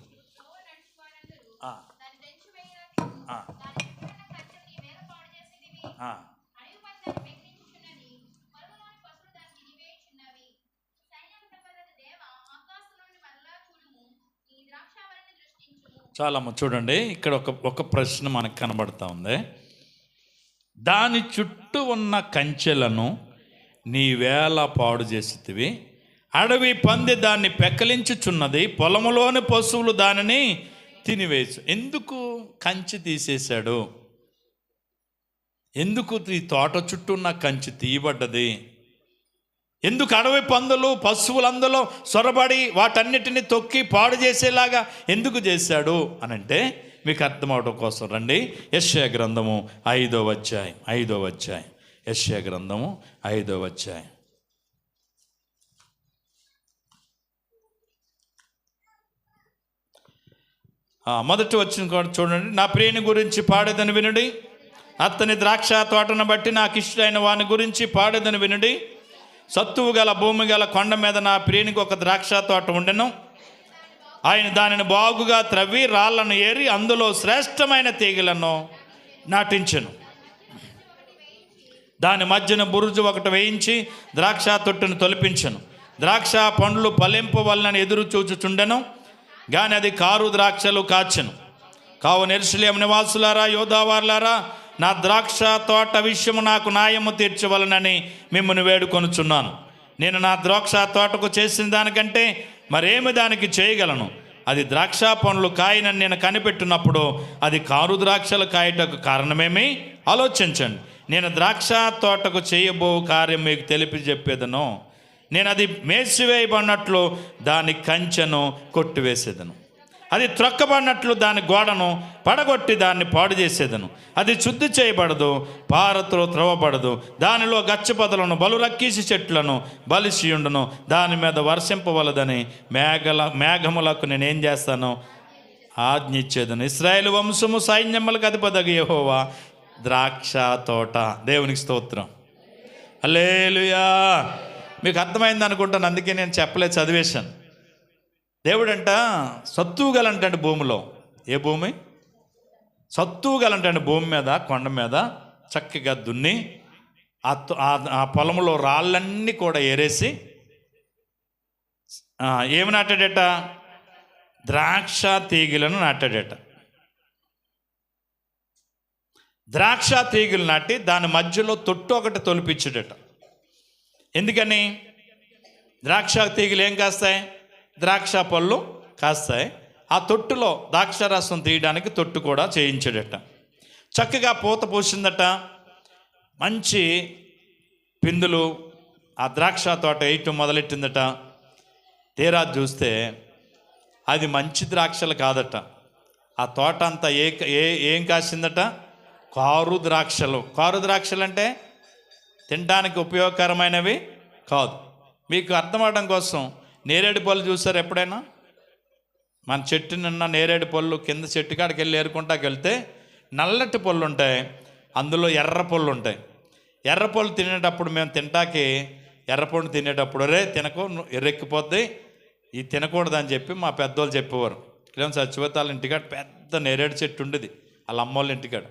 చాలమ్మ, చూడండి, ఇక్కడ ఒక ప్రశ్న మనకు కనబడతా ఉంది. దాని చుట్టూ ఉన్న కంచెలను నీవేళ పాడు చేసితివి, అడవి పంది దాన్ని పెక్కలించుచున్నది, పొలములోని పశువులు దానిని తినివేసు. ఎందుకు కంచె తీసేశాడు? ఎందుకు ఈ తోట చుట్టూ ఉన్న కంచె తీయబడ్డది? ఎందుకు అడవి పందులు పశువులందులో సొరబడి వాటన్నిటిని తొక్కి పాడు చేసేలాగా ఎందుకు చేశాడు అని అంటే మీకు అర్థమవడం కోసం రండి, యెషయా గ్రంథము 5వ అధ్యాయం. యెషయా గ్రంథము 5వ అధ్యాయం. మొదటి వచ్చిన కూడా చూడండి. నా ప్రియుని గురించి పాడేదని వినుడి, అతని ద్రాక్ష తోటను బట్టి నాకు ఇష్టమైన వాని గురించి పాడేదని వినుడి. సత్తువు గల భూమి గల కొండ మీద నా ప్రియునికి ఒక ద్రాక్ష తోట ఉండెను. ఆయన దానిని బాగుగా త్రవ్వి రాళ్లను ఏరి అందులో శ్రేష్టమైన తీగలను నాటించెను. దాని మధ్యన బురుజు ఒకటి వేయించి ద్రాక్ష తొట్టును తొలిపించెను. ద్రాక్ష పండ్లు ఫలింపు వలన ఎదురు చూచుచుండెను, కానీ అది కారు ద్రాక్షలు కాచెను. కావున యెరూషలేము నివాసులారా, యోధావారులారా, నా ద్రాక్ష తోట విషయము నాకు న్యాయము తీర్చవలనని మిమ్మల్ని వేడుకొనుచున్నాను. నేను నా ద్రాక్ష తోటకు చేసిన దానికంటే మరేమి దానికి చేయగలను? అది ద్రాక్ష పండ్లు కాయనని నేను కనిపెట్టినప్పుడు అది కారు ద్రాక్షలు కాయటకు కారణమేమి? ఆలోచించండి. నేను ద్రాక్ష తోటకు చేయబో కార్యం మీకు తెలిపి చెప్పేదను. నేను అది మేసివేయబడినట్లు దాని కంచెను కొట్టివేసేదను. అది త్రొక్కబడినట్లు దాని గోడను పడగొట్టి దాన్ని పాడు చేసేదను. అది శుద్ధి చేయబడదు, పారతో త్రవ్వబడదు. దానిలో గచ్చపొదలను బలురక్కీసి చెట్లను బలిసియుండును. దాని మీద వర్షింపవలదని మేఘములకు నేనేం చేస్తాను, ఆజ్ఞ ఇచ్చేదను. ఇశ్రాయేలు వంశము సైన్యములకు అధిపతియగు యెహోవా ద్రాక్ష తోట. దేవునికి స్తోత్రం. హల్లెలూయా. మీకు అర్థమైంది అనుకుంటాను, అందుకే నేను చెప్పలేదు, చదివేశాను. దేవుడంట సత్తువు గలంటే భూమిలో, ఏ భూమి? సత్తువు గలంటే భూమి మీద, కొండ మీద చక్కగా దున్ని ఆ పొలంలో రాళ్ళన్నీ కూడా ఏరేసి ఏమి నాటాడట? ద్రాక్ష తీగలను నాటాడట. ద్రాక్ష తీగలు నాటి దాని మధ్యలో తొట్టు ఒకటి తొలిపించాడట. ఎందుకని? ద్రాక్ష తీగలు ఏం కాస్తాయి? ద్రాక్ష పళ్ళు కాస్తాయి. ఆ తొట్టులో ద్రాక్షారసం తీయడానికి తొట్టు కూడా చేయించాడట. చక్కగా పూత పూసిందట, మంచి పిందులు ఆ ద్రాక్ష తోట వేయటం మొదలెట్టిందట. తీరా చూస్తే అది మంచి ద్రాక్షలు కాదట. ఆ తోట అంతా ఏం కాసిందట? కారు ద్రాక్షలు. కారు ద్రాక్షలు అంటే తినడానికి ఉపయోగకరమైనవి కాదు. మీకు అర్థమవడం కోసం నేరేడు పళ్ళు చూసారు ఎప్పుడైనా? మన చెట్టు నిన్న నేరేడు పళ్ళు కింద చెట్టు కాడికి వెళ్ళి ఏరుకుంటాకి వెళ్తే నల్లటి పళ్ళు ఉంటాయి, అందులో ఎర్ర పళ్ళు ఉంటాయి. ఎర్ర పళ్ళు తినేటప్పుడు మేము తింటాకి ఎర్రపండు తినేటప్పుడు తినకు ఎర్రెక్కిపోద్ది, ఇది తినకూడదు అని చెప్పి మా పెద్దోళ్ళు చెప్పేవారు. ఇలా చచ్చిపోతాళ్ళ ఇంటికాడ పెద్ద నేరేడు చెట్టు ఉండేది, వాళ్ళ అమ్మోళ్ళ ఇంటికాడ.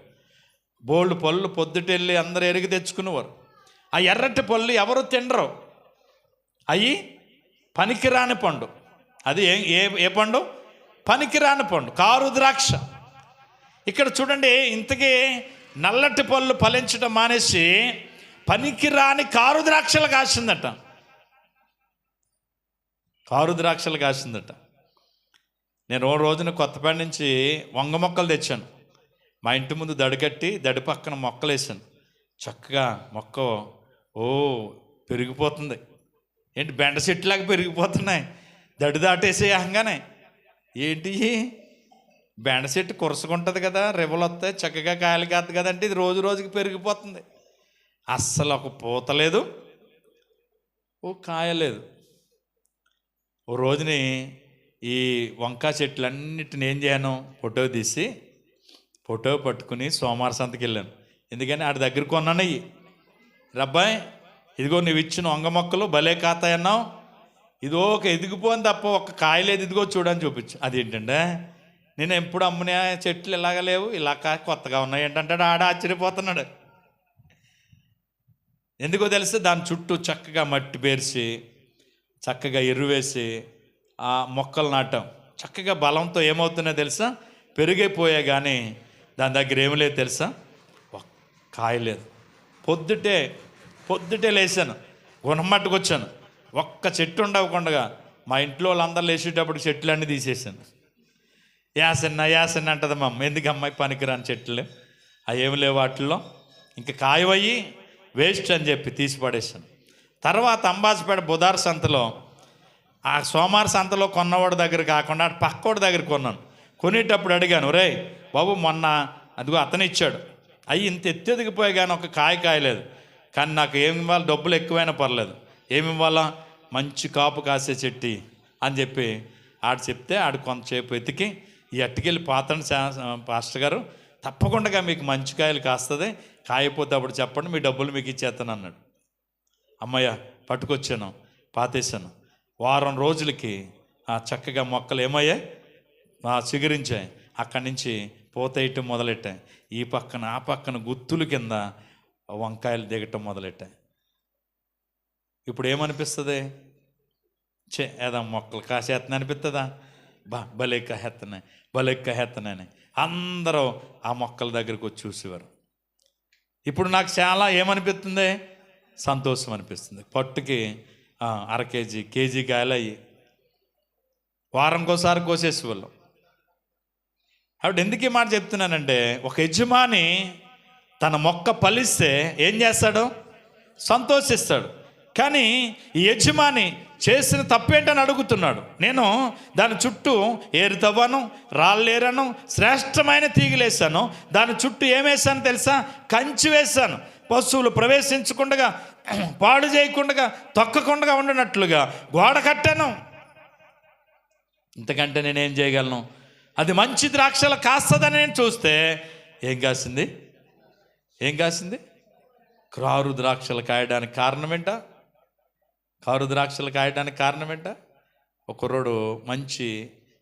బోల్డ్ పళ్ళు పొద్దుటెళ్ళి అందరూ ఎరిగి తెచ్చుకునేవారు. ఆ ఎర్రటి పళ్ళు ఎవరు తినరు, అవి పనికిరాని పండు. అది ఏ పండు? పనికిరాని పండు, కారు ద్రాక్ష. ఇక్కడ చూడండి, ఇంతకీ నల్లటి పళ్ళు ఫలించడం మానేసి పనికిరాని కారు ద్రాక్షలు కాసిందట. కారు ద్రాక్షలు కాసిందట. నేను ఓ రోజున కొత్తపేట నుంచి వంగ మొక్కలు తెచ్చాను. మా ఇంటి ముందు దడికట్టి దడి పక్కన మొక్కలు వేసాను. చక్కగా మొక్క పెరిగిపోతుంది. ఏంటి బెండ చెట్టులాగా పెరిగిపోతున్నాయి, దడి దాటేసేయంగానే. ఏంటి బెండ చెట్టు కురసుకుంటుంది కదా, రెవ్వలు వస్తాయి, చక్కగా కాయలు కాదు కదంటే ఇది రోజు రోజుకి పెరిగిపోతుంది. అస్సలు ఒక పూత లేదు, ఓ కాయ లేదు. ఓ రోజుని ఈ వంకాయ చెట్లన్నిటిని ఏం చేయను, ఫోటో తీసి ఫోటో పట్టుకుని సోమవారం సంతకి వెళ్ళాను. ఎందుకని ఆడి దగ్గర కొన్నాను. రబ్బాయి ఇదిగో నువ్వు ఇచ్చిన వంగ మొక్కలు భలే కాతాయన్నావు, ఇదో ఒక ఎదిగిపోని తప్ప ఒక కాయలేదు, ఇదిగో చూడని చూపించు. అదేంటంటే నేను ఎప్పుడు అమ్మునే చెట్లు ఇలాగ లేవు, ఇలా కొత్తగా ఉన్నాయి ఏంటంటే ఆడ ఆశ్చర్యపోతున్నాడు. ఎందుకో తెలిస్తే దాని చుట్టూ చక్కగా మట్టి పేర్చి చక్కగా ఎరువేసి ఆ మొక్కలు నాటాం. చక్కగా బలంతో ఏమవుతున్నాయో తెలుసా, పెరిగైపోయా. కానీ దాని దగ్గర ఏమి లేదు తెలుసా, కాయ లేదు. పొద్దుటే లేచాను, గుణమట్టుకు వచ్చాను, ఒక్క చెట్టు ఉండకుండా మా ఇంట్లో వాళ్ళందరూ లేచేటప్పుడు చెట్లన్నీ తీసేసాను. యాసన్న అంటది మా అమ్మ, ఎందుకు అమ్మాయి పనికిరాని చెట్లు అవి ఏమి లేవు వాటిల్లో, ఇంకా కాయవయ్యి వేస్ట్ అని చెప్పి తీసి పడేసాను. తర్వాత అంబాజీపేట బుధార్ సంతలో, ఆ సోమవారం సంతలో కొన్నవాడి దగ్గర కాకుండా పక్కోడి దగ్గర కొన్నాను. కొనేటప్పుడు అడిగాను, రే బాబు మొన్న అదిగో అతను ఇచ్చాడు, అవి ఇంత ఎత్తెదిగిపోయి కానీ ఒక కాయలేదు, కానీ నాకు ఏమి ఇవ్వాలి, డబ్బులు ఎక్కువైనా పర్లేదు, ఏమి ఇవ్వాలా, మంచి కాపు కాసే చెట్టి అని చెప్పి ఆడు చెప్తే ఆడు కొంతసేపు వెతికి ఈ అట్టుకెళ్ళి పాతండి పాస్టర్ గారు, తప్పకుండా మీకు మంచి కాయలు కాస్తుంది, కాయపోతే అప్పుడు చెప్పండి, మీ డబ్బులు మీకు ఇచ్చేస్తాను అన్నాడు. అమ్మయ్య పట్టుకొచ్చాను, పాతేశాను. వారం రోజులకి ఆ చక్కగా మొక్కలు ఏమయ్యాయి, చిగురించాయి. అక్కడి నుంచి పూతేయటం మొదలెట్టాయి. ఈ పక్కన ఆ పక్కన గుత్తుల కింద వంకాయలు దిగటం మొదలెట్టాయి. ఇప్పుడు ఏమనిపిస్తుంది, ఏదా మొక్కలు కాసేస్తున్నాయి అనిపిస్తుందా? భలే కాహేస్తున్నాయని అందరూ ఆ మొక్కల దగ్గరకు వచ్చి చూసేవారు. ఇప్పుడు నాకు చాలా ఏమనిపిస్తుంది, సంతోషం అనిపిస్తుంది. పట్టుకి అర కేజీ కాయలు అయ్యి వారంకోసారి కోసేసేవాళ్ళం. కాబట్టి ఎందుకు ఈ మాట చెప్తున్నానంటే, ఒక యజమాని తన మొక్క ఫలిస్తే ఏం చేస్తాడు, సంతోషిస్తాడు. కానీ ఈ యజమాని చేసిన తప్పేంటని అడుగుతున్నాడు. నేను దాని చుట్టూ ఏరు తవ్వాను, రాళ్ళేరాను, శ్రేష్టమైన తీగలేసాను. దాని చుట్టూ ఏమేసాను తెలుసా? కంచి వేశాను. పశువులు ప్రవేశించకుండా, పాడు చేయకుండా, తొక్కకుండా ఉండనట్లుగా గోడ కట్టాను. ఇంతకంటే నేనేం చేయగలను? అది మంచి ద్రాక్షలు కాస్తుందని నేను చూస్తే ఏం కాసింది? క్రారు ద్రాక్షలు కాయడానికి కారణం ఏంట? ఒక కుర్రోడు మంచి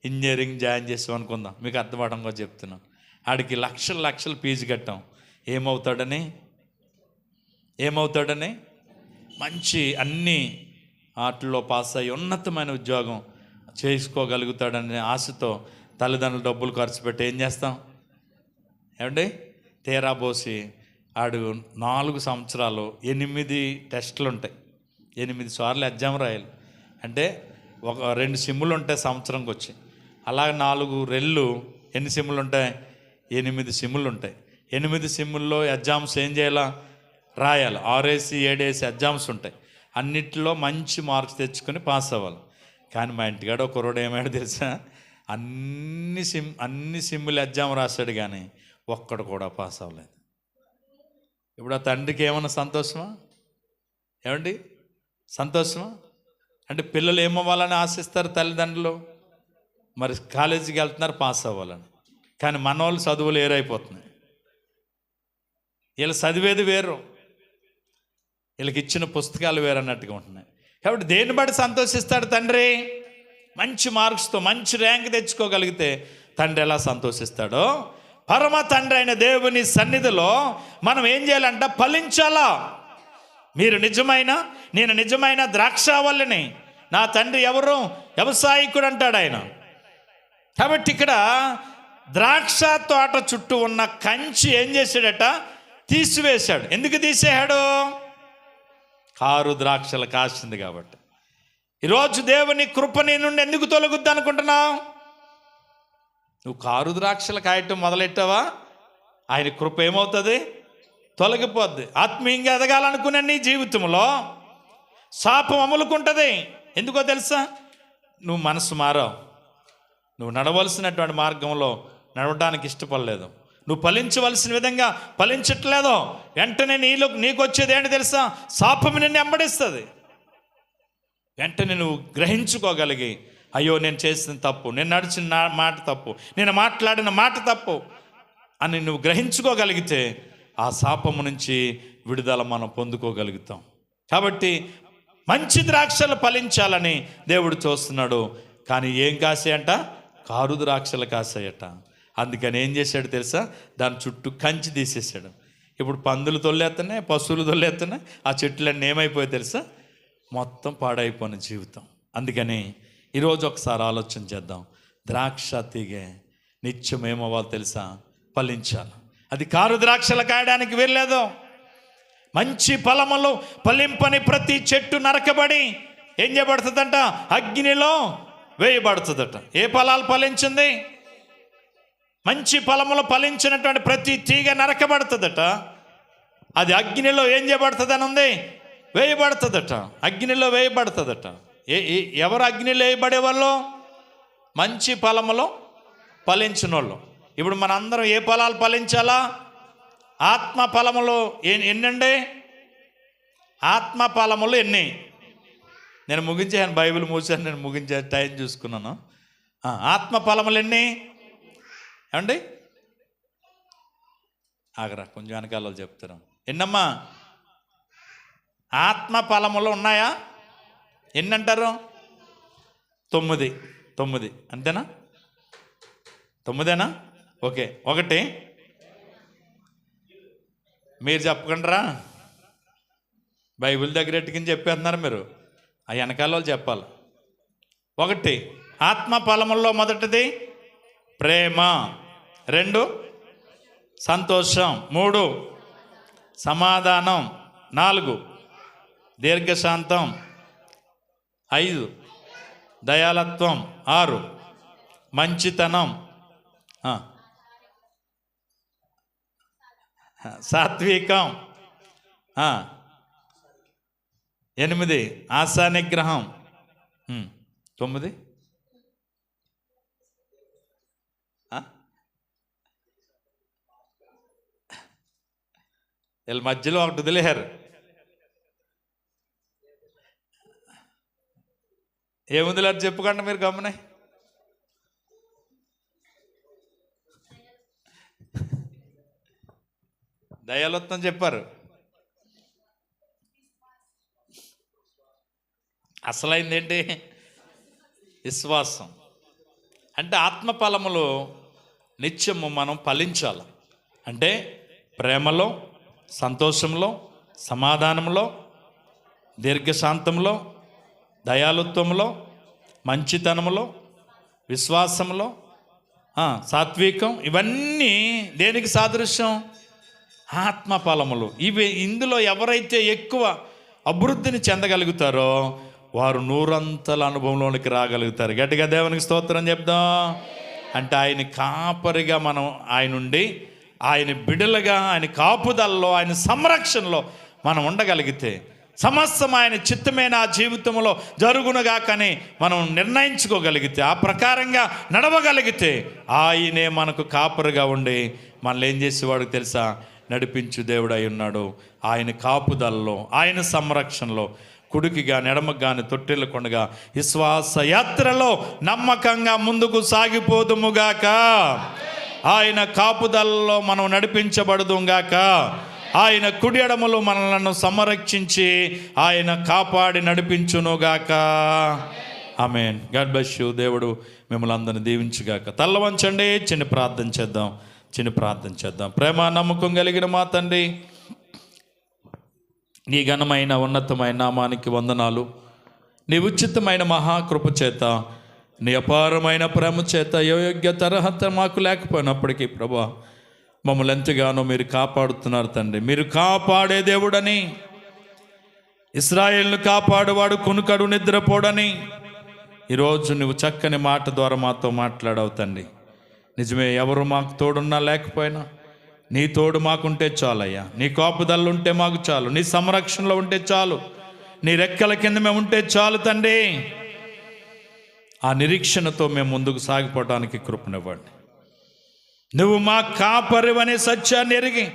ఇంజనీరింగ్ జాయిన్ చేసాం అనుకుందాం, మీకు అర్థమవడంగా చెప్తున్నాను. ఆడికి లక్షలు ఫీజు కట్టాం. ఏమవుతాడని మంచి అన్ని వాటిల్లో పాస్ అయ్యి ఉన్నతమైన ఉద్యోగం చేసుకోగలుగుతాడనే ఆశతో తల్లిదండ్రులు డబ్బులు ఖర్చు పెట్టి ఏం చేస్తాం ఏమండి? తీరా పోసి ఆడు 4 సంవత్సరాలు 8 టెస్టులు ఉంటాయి, 8 సార్లు ఎగ్జామ్ రాయాలి. అంటే 2 సిమ్ములు ఉంటాయి సంవత్సరంకి వచ్చి. అలాగే 4 రెళ్ళు ఎన్ని సిమ్ములు ఉంటాయి? 8 సిమ్ములు ఉంటాయి. 8 సిమ్ముల్లో ఎగ్జామ్స్ ఏం చేయాలా? రాయాలి. 6 ఏసి 7 ఏసి ఎగ్జామ్స్ ఉంటాయి. అన్నిటిలో మంచి మార్క్స్ తెచ్చుకొని పాస్ అవ్వాలి. కానీ మా ఇంటికాడ ఒక కుర్రోడు ఏమాడు తెలుసా? అన్ని సిమ్ములు ఎగ్జామ్ రాశాడు కానీ ఒక్కడు కూడా పాస్ అవ్వలేదు. ఇప్పుడు ఆ తండ్రికి ఏమన్నా సంతోషమా? ఏమండి సంతోషమా? అంటే పిల్లలు ఏమవ్వాలని ఆశిస్తారు తల్లిదండ్రులు? మరి కాలేజీకి వెళ్తున్నారు పాస్ అవ్వాలని. కానీ మనోళ్ళు చదువులు ఏరైపోతున్నాయి. వీళ్ళు చదివేది వేరు, వీళ్ళకి ఇచ్చిన పుస్తకాలు వేరు అన్నట్టుగా ఉంటున్నాయి. కాబట్టి దేన్ని బట్టి సంతోషిస్తాడు తండ్రి? మంచి మార్క్స్తో మంచి ర్యాంక్ తెచ్చుకోగలిగితే తండ్రి ఎలా సంతోషిస్తాడో, పరమ తండ్రి అయిన దేవుని సన్నిధిలో మనం ఏం చేయాలంట? ఫలించాలా. నేను నిజమైన ద్రాక్షావల్లిని, నా తండ్రి ఎవరు? వ్యవసాయకుడు అంటాడు ఆయన. కాబట్టి ఇక్కడ ద్రాక్ష తోట చుట్టూ ఉన్న కంచి ఏం చేశాడట? తీసివేశాడు. ఎందుకు తీసేశాడు? కారు ద్రాక్షలు కాసింది కాబట్టి. ఈరోజు దేవుని కృప నీ నుండి ఎందుకు తొలగుద్ది అనుకుంటున్నావు? నువ్వు కారు ద్రాక్షలు కాయటం మొదలెట్టావా, ఆయన కృప ఏమవుతుంది? తొలగిపోద్ది. ఆత్మీయంగా ఎదగాలనుకునే నీ జీవితంలో శాపం అమలుకుంటుంది. ఎందుకో తెలుసా? నువ్వు మనసు మారావు, నువ్వు నడవలసినటువంటి మార్గంలో నడవడానికి ఇష్టపడలేదు, నువ్వు ఫలించవలసిన విధంగా ఫలించట్లేదు. వెంటనే నీకు వచ్చేది ఏంటి తెలుసా? శాపం నిన్ను వెంబడిస్తుంది. వెంటనే నువ్వు గ్రహించుకోగలిగి, అయ్యో నేను చేసిన తప్పు, నేను నడిచిన మాట తప్పు, నేను మాట్లాడిన మాట తప్పు అని నువ్వు గ్రహించుకోగలిగితే ఆ శాపము నుంచి విడుదల మనం పొందుకోగలుగుతాం. కాబట్టి మంచి ద్రాక్షలు ఫలించాలని దేవుడు చూస్తున్నాడు. కానీ ఏం కాసాయంట? కారు ద్రాక్షలు కాసాయట. అందుకని ఏం చేశాడు తెలుసా? దాని చుట్టూ కంచి తీసేసాడు. ఇప్పుడు పందులు తొల్లేస్తున్నాయి, పశువులు తొల్లేస్తున్నాయి. ఆ చెట్లన్నీ ఏమైపోయాయి తెలుసా? మొత్తం పాడైపోయిన జీవితం. అందుకని ఈరోజు ఒకసారి ఆలోచన చేద్దాం. ద్రాక్ష తీగే నిత్యం ఏమవ్వాలి తెలుసా? ఫలించాలి. అది కారు ద్రాక్షలు కాయడానికి వీల్లేదు. మంచి ఫలములు ఫలింపని ప్రతి చెట్టు నరకబడి ఏం చేయబడుతుందంట? అగ్నిలో వేయబడుతుందట. ఏ ఫలాలు ఫలించింది? మంచి ఫలములు ఫలించినటువంటి ప్రతి తీగ నరకబడుతుందట. అది అగ్నిలో ఏం చేయబడుతుందని ఉంది? వేయబడుతుందట. అగ్నిలో వేయబడుతుందట. ఎవరు అగ్నిలో వేయబడే వాళ్ళు? మంచి ఫలములో ఫలించిన వాళ్ళు. ఇప్పుడు మనందరం ఏ ఫలాలు ఫలించాలా? ఆత్మ ఫలములు ఎన్నండి? ఆత్మ ఫలములు ఎన్ని? నేను ముగించాను, బైబిల్ మూసాను, నేను ముగించే టైం చూసుకున్నాను. ఆత్మ ఫలములు ఎన్ని ఏమండి? ఆగరా, కొంచెం వెనకాల చెప్తాను. ఎన్నమ్మా ఆత్మ ఫలములు ఉన్నాయా? ఎన్ని అంటారు? 9 అంతేనా? 9ఏనా? ఓకే. 1 మీరు చెప్పకండిరా, బైబిల్ దగ్గర ఎట్టుకుని చెప్పేస్తున్నారు మీరు. ఆ వెనకాల వాళ్ళు చెప్పాలి. 1 ఆత్మ ఫలముల్లో మొదటిది ప్రేమ, 2 సంతోషం, 3 సమాధానం, 4 దీర్ఘశాంతం, 5 దయాళత్వం, 6 మంచితనం, సాత్వికం, 8 ఆశానిగ్రహం, 9 వీళ్ళ మధ్యలో ఒకటి వదిలేశారు. ఏముందిలేరు చెప్పుకోండి మీరు గమనే. దయాలుత్వం చెప్పారు. అసలైంది ఏంటి? విశ్వాసం. అంటే ఆత్మఫలములు నిత్యము మనం ఫలించాలి. అంటే ప్రేమలో, సంతోషంలో, సమాధానంలో, దీర్ఘశాంతంలో, దయాలుత్వంలో, మంచితనంలో, విశ్వాసంలో, సాత్వికం, ఇవన్నీ దేనికి సాదృశ్యం? ఆత్మఫలములు. ఇందులో ఎవరైతే ఎక్కువ అభివృద్ధిని చెందగలుగుతారో వారు 100 అనుభవంలోనికి రాగలుగుతారు. గట్టిగా దేవునికి స్తోత్రం చెప్దాం. అంటే ఆయన కాపరిగా మనం ఆయనుండి, ఆయన బిడలుగా, ఆయన కాపుదలలో, ఆయన సంరక్షణలో మనం ఉండగలిగితే, సమస్తం ఆయన చిత్తమైన ఆ జీవితంలో జరుగునుగాకని మనం నిర్ణయించుకోగలిగితే, ఆ ప్రకారంగా నడవగలిగితే, ఆయనే మనకు కాపరిగా ఉండి మనల్ని ఏం చేసేవాడు తెలుసా? నడిపించు దేవుడై ఉన్నాడు. ఆయన కాపుదలలో, ఆయన సంరక్షణలో కుడికి కానీ ఎడమకు కానీ తొట్టెళ్ళకుండగా విశ్వాస యాత్రలో నమ్మకంగా ముందుకు సాగిపోదుముగాక. ఆయన కాపుదలలో మనం నడిపించబడుదుగాక. ఆయన కుడి ఎడమలు మనలను సంరక్షించి ఆయన కాపాడి నడిపించునుగాక. ఆమేన్. God bless you. దేవుడు మిమ్మల్ని అందరిని దీవించుగాక. తల్ల వంచండి, చిన్న ప్రార్థన చేద్దాం. ప్రేమ నమ్మకం కలిగిన మా తండ్రి, నీ ఘనమైన ఉన్నతమైన నామానికి వందనాలు. నీ ఉచితమైన మహాకృప చేత, నీ అపారమైన ప్రేమ చేత, యోగ్యత అర్హత మాకు లేకపోయినప్పటికీ ప్రభా మమ్మల్ని ఎంతగానో మీరు కాపాడుతున్నారు తండ్రి. మీరు కాపాడే దేవుడని, ఇశ్రాయేలును కాపాడువాడు కునుకడు నిద్రపోడని ఈరోజు నువ్వు చక్కని మాట ద్వారా మాతో మాట్లాడావు తండ్రి. నిజమే, ఎవరు మాకు తోడున్నా లేకపోయినా నీ తోడు మాకుంటే చాలయ్యా. నీ కాపుదల్లో ఉంటే మాకు చాలు, నీ సంరక్షణలో ఉంటే చాలు, నీ రెక్కల కింద మేము ఉంటే చాలు తండ్రి. ఆ నిరీక్షణతో మేము ముందుకు సాగిపోవడానికి కృపనివ్వండి. నువ్వు మా కాపరివనే సత్యాన్ని ఎరిగి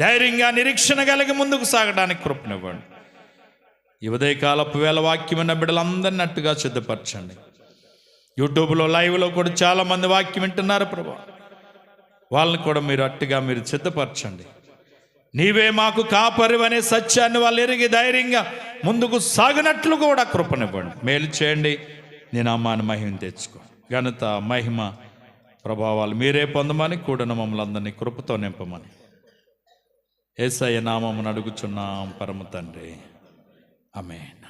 ధైర్యంగా నిరీక్షణ కలిగి ముందుకు సాగడానికి కృపనివ్వండి. ఈ ఉదయకాలపు వేళ వాక్యమైన బిడ్డలందరినీ అట్టుగా సిద్ధపరచండి. యూట్యూబ్లో లైవ్లో కూడా చాలామంది వాక్యం వింటున్నారు ప్రభా, వాళ్ళని కూడా మీరు అట్టుగా మీరు సిద్ధపరచండి. నీవే మాకు కాపరివనే సత్యాన్ని వాళ్ళు ఎరిగి ధైర్యంగా ముందుకు సాగినట్లు కూడా కృపనివ్వండి. మేలు చేయండి. నీ నామాన్ని మహిమ తెచ్చుకో. ఘనత, మహిమ, ప్రభావాలు మీరే పొందమని కూడిన మమ్మల్ని అందరినీ కృపతో నింపమని యేసయ్య నామమున అడుగుచున్నాం పరమ తండ్రి. ఆమేన్.